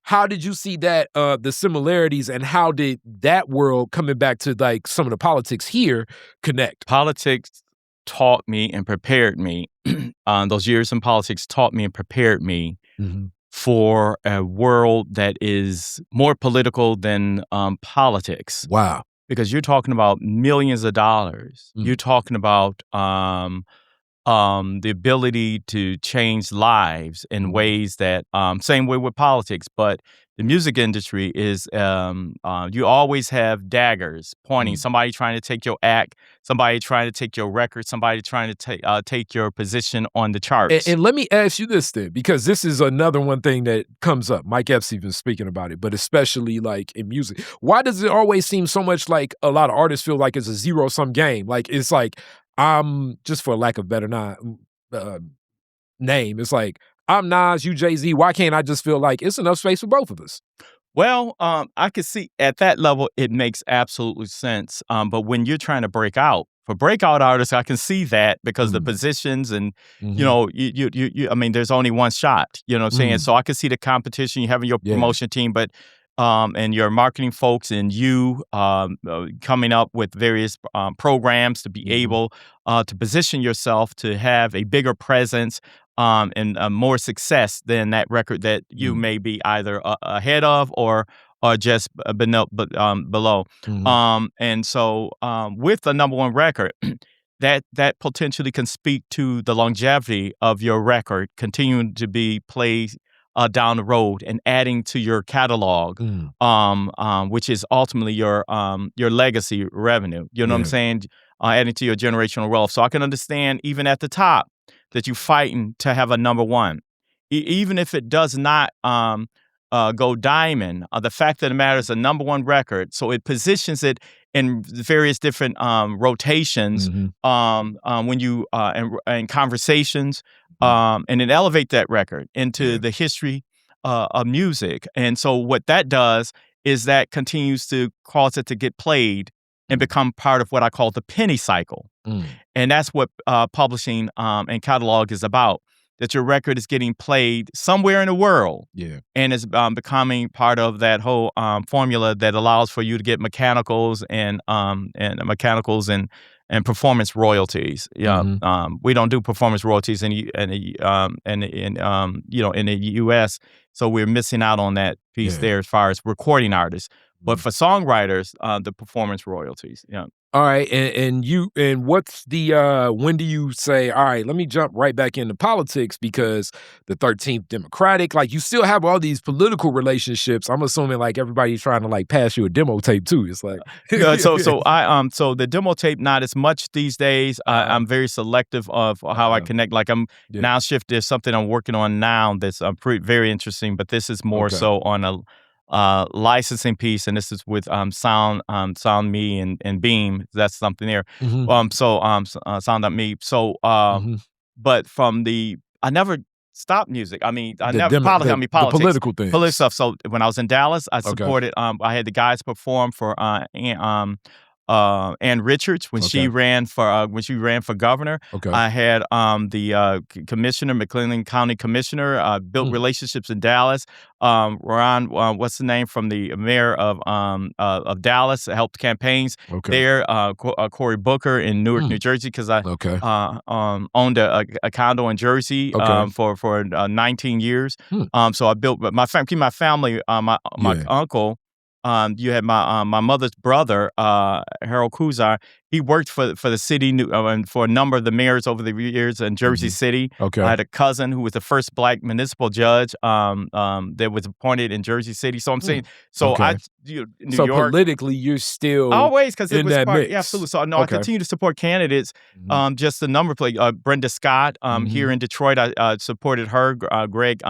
A: how did you see that, the similarities, and how did that world, coming back to like some of the politics here, connect?
B: Politics taught me and prepared me. Those years in politics taught me and prepared me for a world that is more political than politics.
A: Wow.
B: Because you're talking about millions of dollars. You're talking about the ability to change lives in ways that, same way with politics, but the music industry is, you always have daggers pointing, somebody trying to take your act, somebody trying to take your record, somebody trying to take your position on the charts.
A: And let me ask you this then, because this is another one thing that comes up. Mike Epps even speaking about it, but especially like in music. Why does it always seem so much like a lot of artists feel like it's a zero-sum game? Like it's like, just for lack of better name, it's like, I'm Nas, you Jay-Z. Why can't I just feel like it's enough space for both of us?
B: Well, I could see at that level, it makes absolute sense. But when you're trying to break out, for breakout artists, I can see that because the positions and, I mean, there's only one shot, you know what I'm saying? So I can see the competition, you having your promotion team, but and your marketing folks and you coming up with various programs to be able to position yourself to have a bigger presence and more success than that record that you may be either ahead of or just below. And so with the number one record, that potentially can speak to the longevity of your record continuing to be played down the road and adding to your catalog, which is ultimately your legacy revenue. You know what I'm saying? Adding to your generational wealth. So I can understand even at the top that you're fighting to have a number one. Even if it does not go diamond, the fact that it matters a number one record, so it positions it in various different rotations when you in conversations, and then elevate that record into the history of music. And so what that does is that continues to cause it to get played and become part of what I call the penny cycle. And that's what publishing and catalog is about, that your record is getting played somewhere in the world and is becoming part of that whole formula that allows for you to get mechanicals and performance royalties. We don't do performance royalties in the U.S., so we're missing out on that piece there as far as recording artists. But for songwriters, the performance royalties. Yeah.
A: All right, and what's the when do you say, all right, let me jump right back into politics because the 13th Democratic, like you still have all these political relationships. I'm assuming like everybody's trying to like pass you a demo tape too. It's like
B: So the demo tape not as much these days. I'm very selective of how I connect. Like I'm now shifted. There's something I'm working on now that's very interesting, but this is more so on a licensing piece, and this is with Sound Me and Beam. That's something there. Sound.me. So but from I never stopped music. I mean, I never politics.
A: The political things.
B: Political stuff. So when I was in Dallas, I supported. I had the guys perform for Ann Richards when she ran for governor. I had the commissioner, McLean County commissioner, built relationships in Dallas. Ron, what's the name from the mayor of Dallas? Helped campaigns there. Cory Booker in Newark, New Jersey, because I owned a condo in Jersey for 19 years. So I built my family. My uncle. You had my mother's brother, Harold Kuzar. He worked for the city and for a number of the mayors over the years in Jersey City. I had a cousin who was the first black municipal judge that was appointed in Jersey City. So I'm saying, New York.
A: Politically, you're still
B: always because it was
A: that mix.
B: Yeah, absolutely. So I continue to support candidates. Just a number of Brenda Scott here in Detroit. I supported her, Greg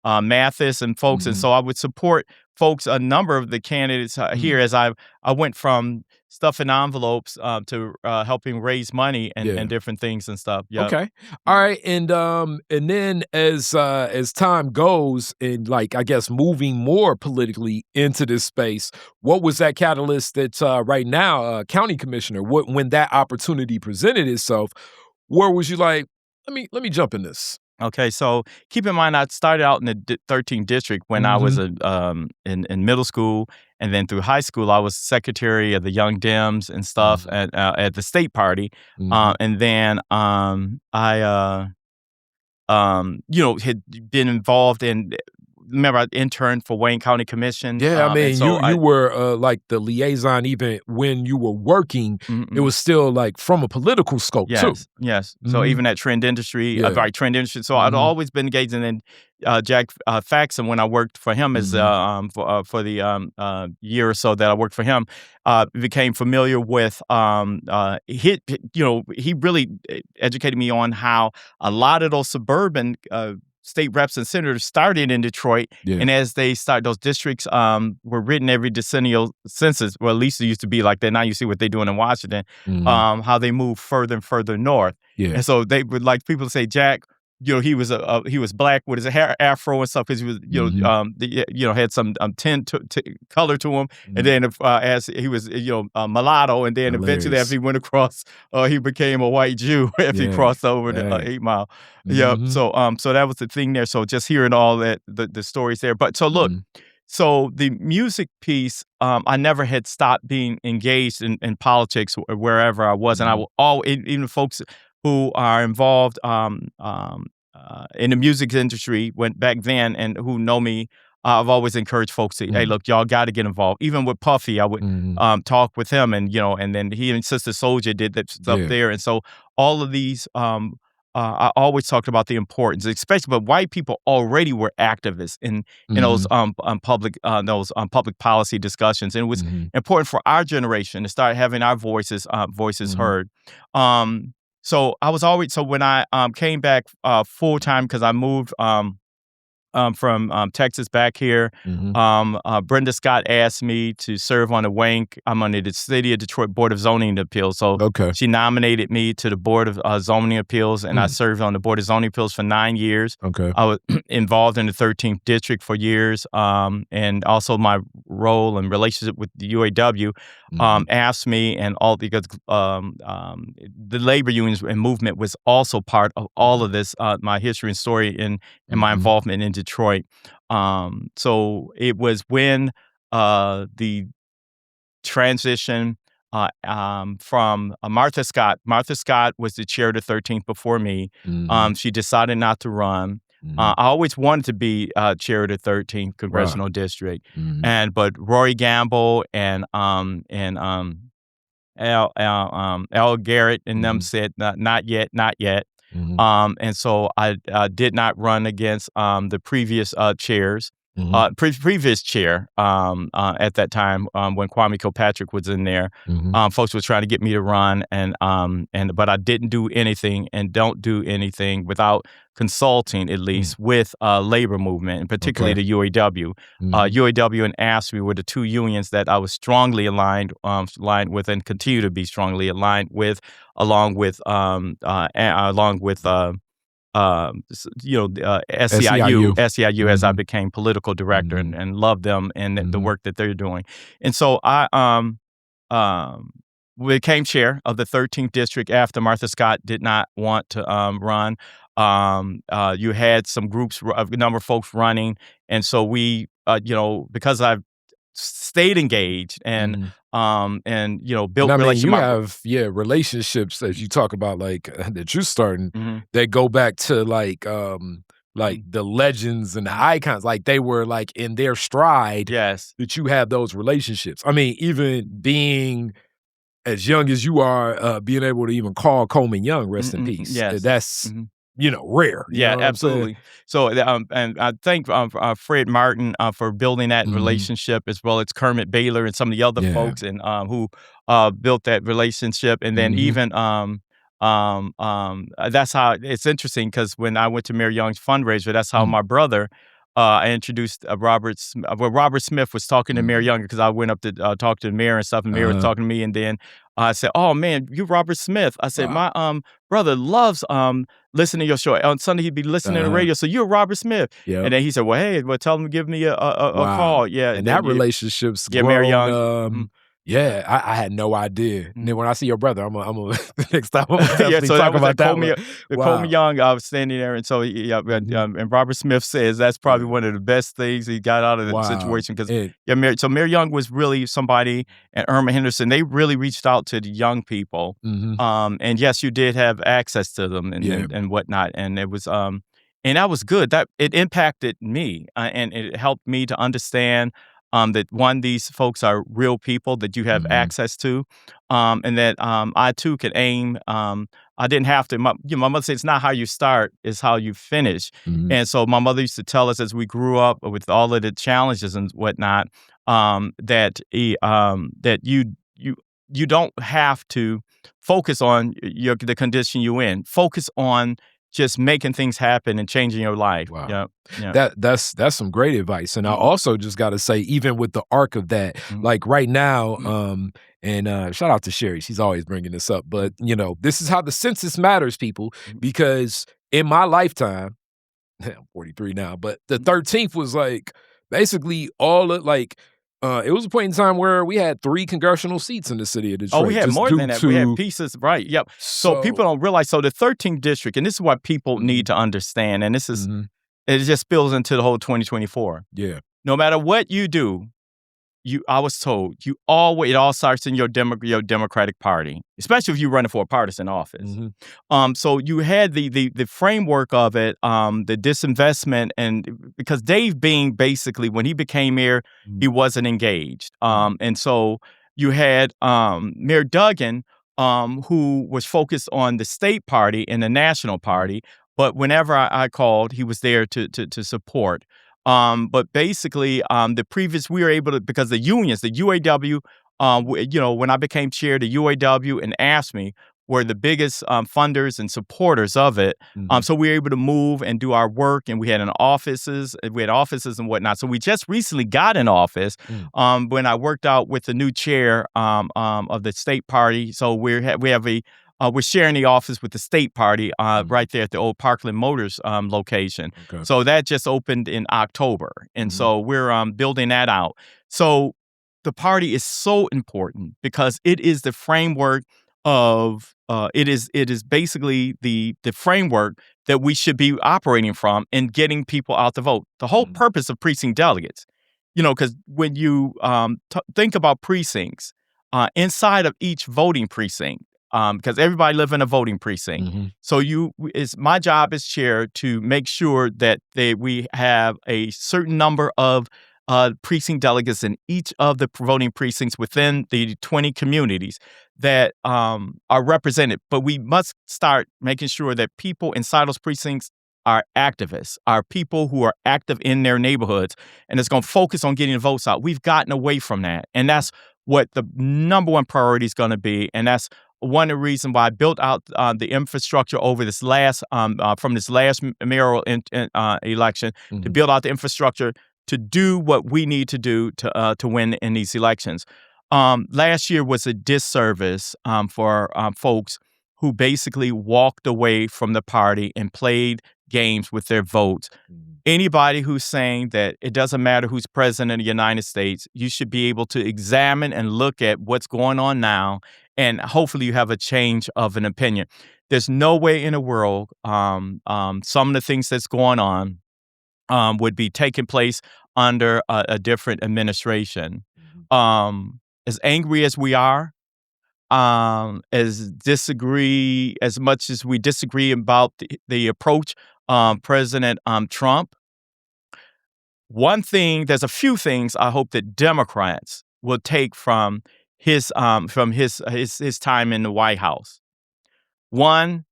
B: Mathis and folks, and so I would support folks, a number of the candidates here as I went from stuffing envelopes to helping raise money and different things and stuff. Yeah.
A: Okay. All right. And then as time goes and like, I guess, moving more politically into this space, what was that catalyst that right now, county commissioner, when that opportunity presented itself, where was you like, let me jump in this?
B: Okay, so keep in mind, I started out in the 13th district when I was in middle school, and then through high school, I was secretary of the Young Dems and stuff at the state party, and then I had been involved in. Remember, I interned for Wayne County Commission.
A: Yeah, I mean, you were like the liaison even when you were working. It was still like from a political scope too.
B: Yes. So even at Trend Industry, Trend Industry. So I'd always been engaged. And then Jack Faxon, when I worked for him as for the year or so that I worked for him, became familiar with he really educated me on how a lot of those suburban state reps and senators started in Detroit, and as they start, those districts were written every decennial census, or at least it used to be like that. Now you see what they're doing in Washington, how they move further and further north. And so they would like people to say, Jack, he was black with his hair afro and stuff because he was had some tint color to him, and then as he was mulatto, and then eventually after he went across, he became a white Jew after he crossed over the 8 Mile. So that was the thing there. So just hearing all that the stories there, but so look. So the music piece, I never had stopped being engaged in politics wherever I was, and I will even folks who are involved in the music industry went back then and who know me, I've always encouraged folks to, hey, look, y'all got to get involved. Even with Puffy, I would talk with him, and and then he and Sister Soldier did that stuff there, and so all of these. I always talked about the importance, especially, but white people already were activists in those public policy discussions, and it was important for our generation to start having our voices heard. So I was always when I came back full time because I moved from Texas back here. Brenda Scott asked me to serve on I'm on the City of Detroit Board of Zoning Appeals. So she nominated me to the Board of Zoning Appeals, and I served on the Board of Zoning Appeals for 9 years. I was involved in the 13th District for years, and also my role and relationship with the UAW asked me, and all because the labor unions and movement was also part of all of this, my history and story and my involvement in Detroit. So it was when the transition from Martha Scott. Martha Scott was the chair of the 13th before me. She decided not to run. I always wanted to be chair of the 13th Congressional District, but Rory Gamble and Al Garrett and them said not yet, not yet. And so I did not run against the previous chairs. Previous chair at that time when Kwame Kilpatrick was in there, folks were trying to get me to run, but I didn't do anything and don't do anything without consulting at least with labor movement, and particularly the UAW. UAW and AFSCME were the two unions that I was strongly aligned with and continue to be strongly aligned with, along with SEIU as I became political director and loved them and the work that they're doing. And so I became chair of the 13th district after Martha Scott did not want to run. You had some groups, a number of folks running. And so we, because I've stayed engaged and built relationships.
A: You have relationships as you talk about that you're starting that go back to the legends and the icons, like they were like in their stride.
B: Yes,
A: that you have those relationships. I mean, even being as young as you are, being able to even call Coleman Young, rest in peace.
B: Yes,
A: that's rare.
B: Yeah, absolutely. So, and I thank Fred Martin for building that relationship, as well as Kermit Baylor and some of the other folks and who built that relationship. And then even that's how it's interesting, because when I went to Mayor Young's fundraiser, that's how my brother. I introduced Robert Smith was talking to Mayor Young, because I went up to talk to the mayor and stuff, and the mayor was talking to me, and then I said, "Oh man, you Robert Smith." I said, "My brother loves listening to your show. On Sunday he'd be listening to the radio. So you're Robert Smith." And then he said, "Well, hey, tell him to give me a call." Yeah,
A: and that relationship's grown.
B: Mayor Young.
A: Yeah, I had no idea. And then when I see your brother, I'm gonna next time I'm gonna definitely
B: so
A: talk about that.
B: Coleman Young, I was standing there, and so and Robert Smith says that's probably one of the best things he got out of the situation, because Mayor Young was really somebody, and Erma Henderson, they really reached out to the young people, and yes, you did have access to them and whatnot, and it was and that was good. That it impacted me, and it helped me to understand. That these folks are real people that you have access to, and that I too could aim. I didn't have to. My mother said it's not how you start, it's how you finish. And so my mother used to tell us as we grew up with all of the challenges and whatnot, that you don't have to focus on the condition you're in. Focus on just making things happen and changing your life.
A: Wow. Yeah. That's some great advice. And I also just got to say, even with the arc of that, like right now, and shout out to Sherry, she's always bringing this up, but this is how the census matters, people, because in my lifetime, I'm 43 now, but the 13th was like basically all of it was a point in time where we had 3 congressional seats in the city of Detroit.
B: Oh, we had more than that. We had pieces, right? Yep. So people don't realize. So the 13th district, and this is what people need to understand, and this is it just spills into the whole 2024.
A: Yeah.
B: No matter what you do, I was told it all starts in your Democratic Party, especially if you're running for a partisan office. So you had the framework of it, the disinvestment, and because Dave Bing, basically when he became mayor, he wasn't engaged, and so you had Mayor Duggan, who was focused on the state party and the national party, but whenever I called, he was there to support. But basically, we were able to, because the unions, the UAW, when I became chair, the UAW and AFSCME were the biggest funders and supporters of it. So we were able to move and do our work, and we had offices and whatnot. So we just recently got an office when I worked out with the new chair of the state party. So we're sharing the office with the state party right there at the old Parkland Motors location. Okay. So that just opened in October. And so we're building that out. So the party is so important because it is the framework of it is basically the framework that we should be operating from in getting people out to vote. The whole purpose of precinct delegates, because when you think about precincts, inside of each voting precinct, because everybody live in a voting precinct.
A: Mm-hmm.
B: So it's my job as chair to make sure that we have a certain number of precinct delegates in each of the voting precincts within the 20 communities that are represented. But we must start making sure that people inside those precincts are activists, are people who are active in their neighborhoods, and it's going to focus on getting the votes out. We've gotten away from that, and that's what the number one priority is going to be, and that's one of the reasons why I built out the infrastructure over this last from this last mayoral election
A: Mm-hmm.
B: to build out the infrastructure to do what we need to do to win in these elections. Last year was a disservice for folks who basically walked away from the party and played games with their votes.
A: Mm-hmm.
B: Anybody who's saying that it doesn't matter who's president of the United States, you should be able to examine and look at what's going on now, and hopefully you have a change of an opinion. There's no way in the world some of the things that's going on would be taking place under a different administration.
A: Mm-hmm.
B: As angry as we are, as much as we disagree about the approach President Trump, there's a few things I hope that Democrats will take from his time in the White House. One,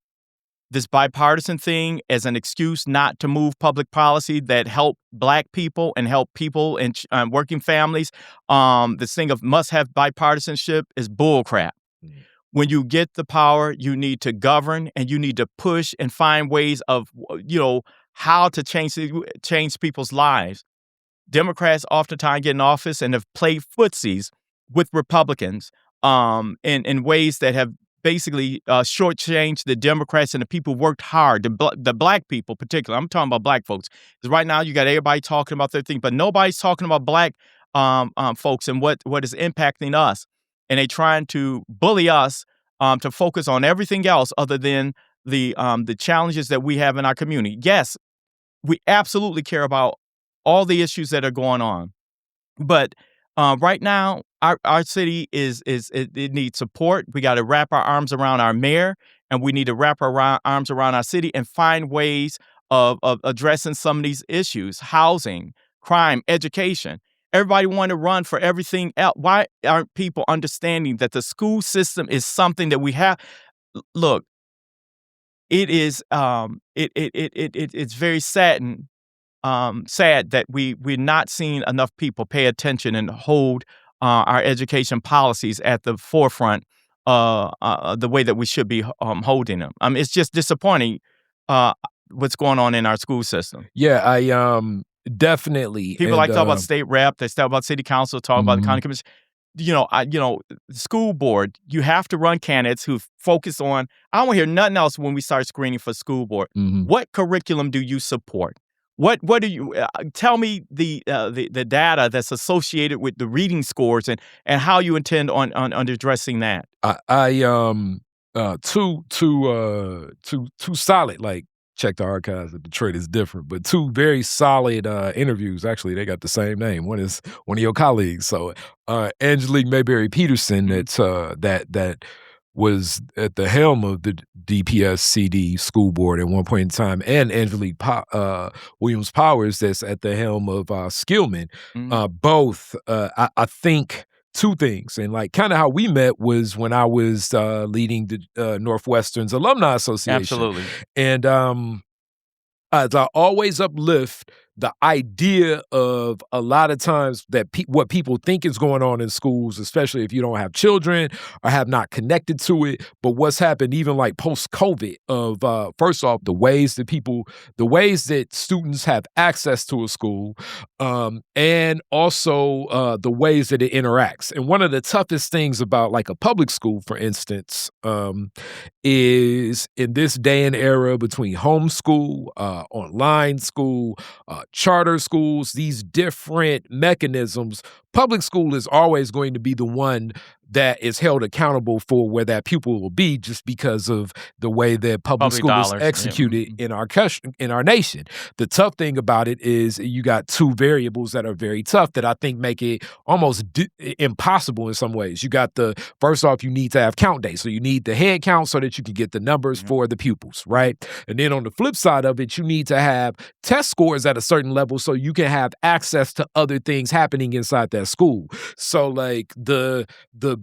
B: this bipartisan thing as an excuse not to move public policy that help Black people and help people in working families. This thing of must have bipartisanship is bullcrap. Mm-hmm. When you get the power, you need to govern and you need to push and find ways of, how to change people's lives. Democrats oftentimes get in office and have played footsies with Republicans in ways that have basically shortchanged the Democrats and the people who worked hard, the Black people particularly. I'm talking about Black folks. Because right now you got everybody talking about their thing, but nobody's talking about Black folks and what is impacting us. And they trying to bully us to focus on everything else other than the challenges that we have in our community. Yes, we absolutely care about all the issues that are going on, but right now our city it needs support. We got to wrap our arms around our mayor, and we need to wrap our arms around our city and find ways of addressing some of these issues: housing, crime, education. Everybody want to run for everything else. Why aren't people understanding that the school system is something that we have? Look, it is it's very sad that we're not seeing enough people pay attention and hold our education policies at the forefront the way that we should be holding them. It's just disappointing what's going on in our school system.
A: Yeah, I definitely.
B: People like talk about state rep, they talk about city council, talk about the county commission. The school board, you have to run candidates who focus on. I don't want to hear nothing else when we start screening for school board.
A: Mm-hmm.
B: What curriculum do you support? What do you tell me the data that's associated with the reading scores and how you intend on addressing that?
A: Two solid, like, check the archives of Detroit is different, but two very solid interviews. Actually, they got the same name. One is one of your colleagues. So Angelique Mayberry Peterson, that was at the helm of the DPS-CD school board at one point in time, and Angelique Williams Powers, that's at the helm of Skillman. Mm-hmm. Both, I think, two things. And like kind of how we met was when I was leading the Northwestern's Alumni Association.
B: Absolutely.
A: And as I always uplift the idea of a lot of times that what people think is going on in schools, especially if you don't have children or have not connected to it, but what's happened even like post-COVID of, first off, the ways that students have access to a school, and also the ways that it interacts. And one of the toughest things about like a public school, for instance, is in this day and era between homeschool, online school, charter schools, these different mechanisms, public school is always going to be the one that is held accountable for where that pupil will be just because of the way that public school is executed in our nation. The tough thing about it is you got two variables that are very tough that I think make it almost impossible in some ways. You got first off, you need to have count day. So you need the head count so that you can get the numbers for the pupils, right? And then on the flip side of it, you need to have test scores at a certain level so you can have access to other things happening inside that school. So like the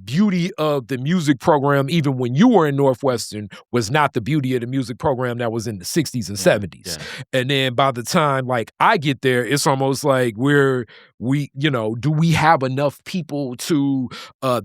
A: beauty of the music program, even when you were in Northwestern, was not the beauty of the music program that was in the 60s and 70s. Yeah. And then by the time like I get there, it's almost like do we have enough people to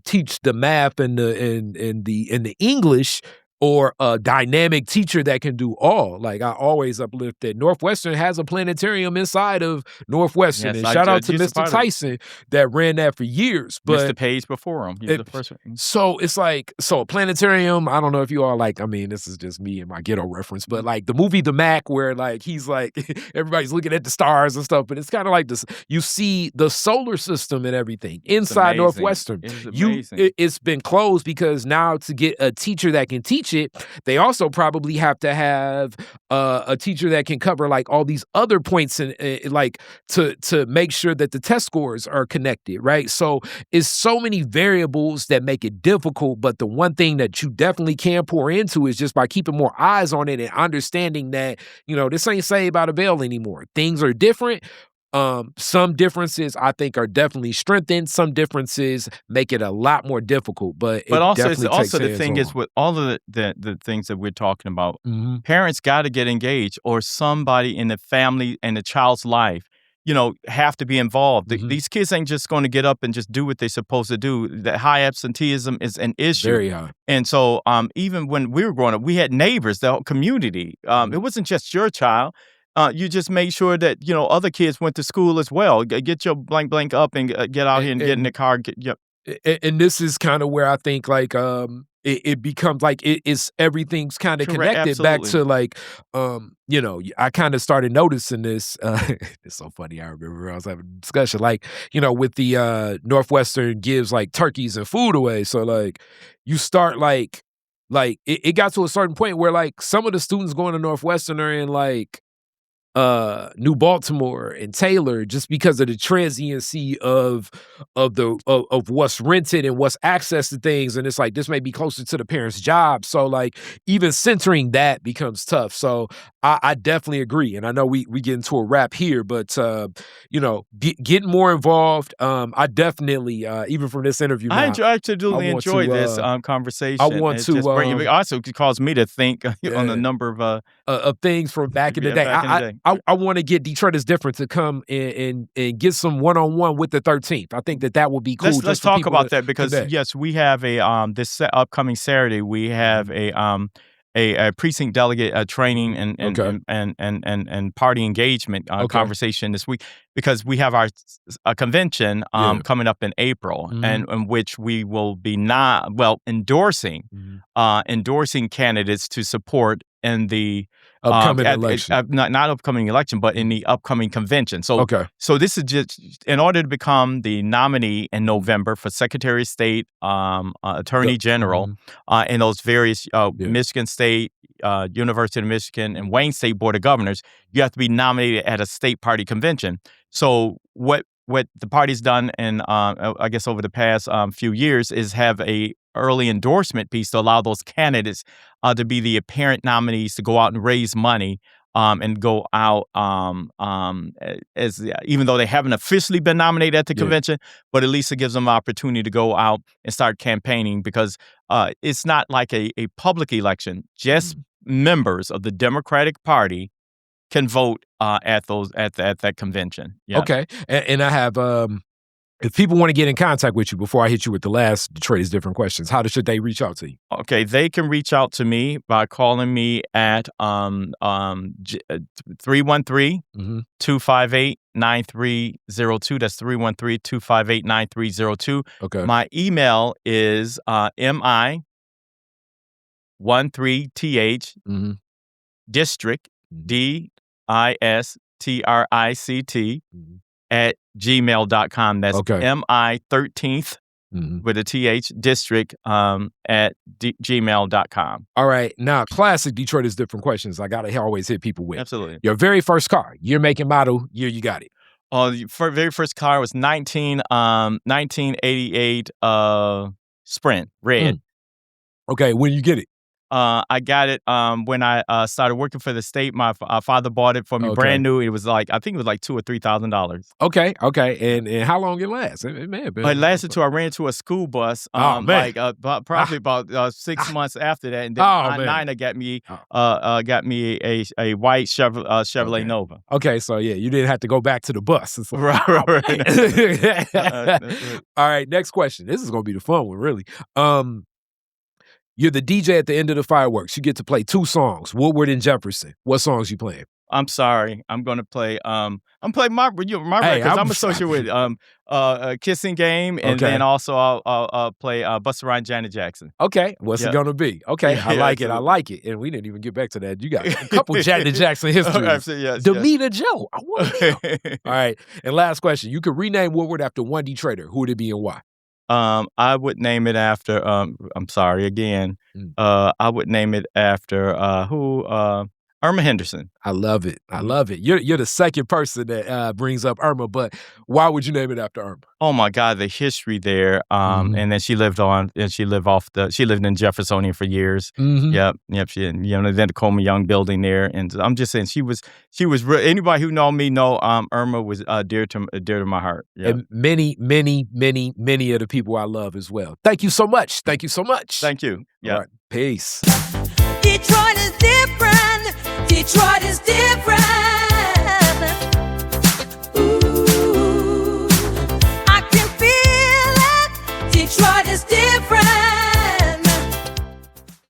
A: teach the math and the English, or a dynamic teacher that can do all? Like I always uplift that Northwestern has a planetarium inside of Northwestern. Yes, and shout out to Mr. Tyson that ran that for years. But
B: Mr. Page before him. He's the first one.
A: So it's like, a planetarium, I don't know if you all like, I mean, this is just me and my ghetto reference, but like the movie The Mac, where like he's like, everybody's looking at the stars and stuff, but it's kind of like this, you see the solar system and everything inside Northwestern. It's been closed because now to get a teacher that can teach it, they also probably have to have a teacher that can cover like all these other points and like to make sure that the test scores are connected, right? So it's so many variables that make it difficult, but the one thing that you definitely can pour into is just by keeping more eyes on it and understanding that, this ain't saved by the bell anymore. Things are different. Some differences I think are definitely strengthened. Some differences make it a lot more difficult, but also
B: the thing is with all of the things that we're talking about, parents got to get engaged, or somebody in the family and the child's life, have to be involved. These kids ain't just going to get up and just do what they're supposed to do. The high absenteeism is an issue.
A: Very high.
B: And so even when we were growing up, we had neighbors, the whole community. It wasn't just your child. You just made sure that, other kids went to school as well. Get your blank up and get out here and get in the car.
A: And this is kind of where I think like it becomes like it's everything's kind of connected back to like, I kind of started noticing this. It's so funny. I remember I was having a discussion like, with the Northwestern gives like turkeys and food away. So like you start like it got to a certain point where like some of the students going to Northwestern are in like New Baltimore and Taylor, just because of the transiency of what's rented and what's access to things. And it's like, this may be closer to the parents' job. So like even centering that becomes tough. So I definitely agree. And I know we get into a wrap here, but getting more involved. I definitely, even from this interview,
B: I absolutely enjoy this conversation.
A: I want to
B: it also caused me to think on a number
A: of things from back in the day. I want to get Detroit is Different to come and get some one-on-one with the 13th. I think that would be cool.
B: Let's talk about that because yes, we have this upcoming Saturday. We have a precinct delegate training and party engagement conversation this week, because we have a convention coming up in April, and in which we will be endorsing candidates to support in the
A: upcoming election.
B: Not upcoming election, but in the upcoming convention. So this is just in order to become the nominee in November for Secretary of State, Attorney General, in those various Michigan State, University of Michigan, and Wayne State Board of Governors. You have to be nominated at a state party convention. So what the party's done, and I guess over the past few years, is have a early endorsement piece to allow those candidates to be the apparent nominees to go out and raise money and go out even though they haven't officially been nominated at the convention, but at least it gives them an opportunity to go out and start campaigning, because it's not like a public election. Just members of the Democratic Party can vote at that convention. Yeah.
A: Okay, and I have. If people want to get in contact with you, before I hit you with the last Detroit is Different questions, how should they reach out to you?
B: Okay, they can reach out to me by calling me at 313-258-9302. That's 313-258-9302.
A: Okay.
B: My email is mi13th district, district, at gmail.com. That's mi13th with a TH, district at gmail.com.
A: All right. Now, classic Detroit is different questions. I got to always hit people with.
B: Absolutely.
A: Your very first car, year, make, and model, year you got it.
B: The very first car was 1988 Sprint, red.
A: Okay, when you get it?
B: I got it when I started working for the state. My father bought it for me brand new. It was like, I think it was like $2,000 or $3,000.
A: Okay. And how long it last? It may have been.
B: It lasted till I ran into a school bus. Like probably about 6 months after that, and then Nina got me a white Chevrolet Nova.
A: Okay, so yeah, you didn't have to go back to the bus. It's like, right. All right, next question. This is gonna be the fun one, really. You're the DJ at the end of the fireworks. You get to play 2 songs, Woodward and Jefferson. What songs you playing?
B: I'm sorry. I'm gonna play. I'm playing my because I'm associated with Kissing Game, and then also I'll play Busta Rhymes, Janet Jackson.
A: Okay, what's it gonna be? Okay, I like it. I like it. And we didn't even get back to that. You got a couple Janet Jackson histories. Demeter Joe. I want to. All right, and last question. You could rename Woodward after one Detroiter. Who would it be and why?
B: I would name it after. I'm sorry again. I would name it after Erma Henderson.
A: I love it. I love it. You're the second person that brings up Erma, but why would you name it after Erma?
B: Oh my God, the history there. And then she lived in Jeffersonian for years. Yep. She, then the Coleman Young building there. And I'm just saying she was anybody who know me know Erma was dear to my heart. Yep.
A: And many of the people I love as well. Thank you so much. Thank you so much.
B: Thank you. Yeah.
A: Right. Peace.
C: Detroit is different.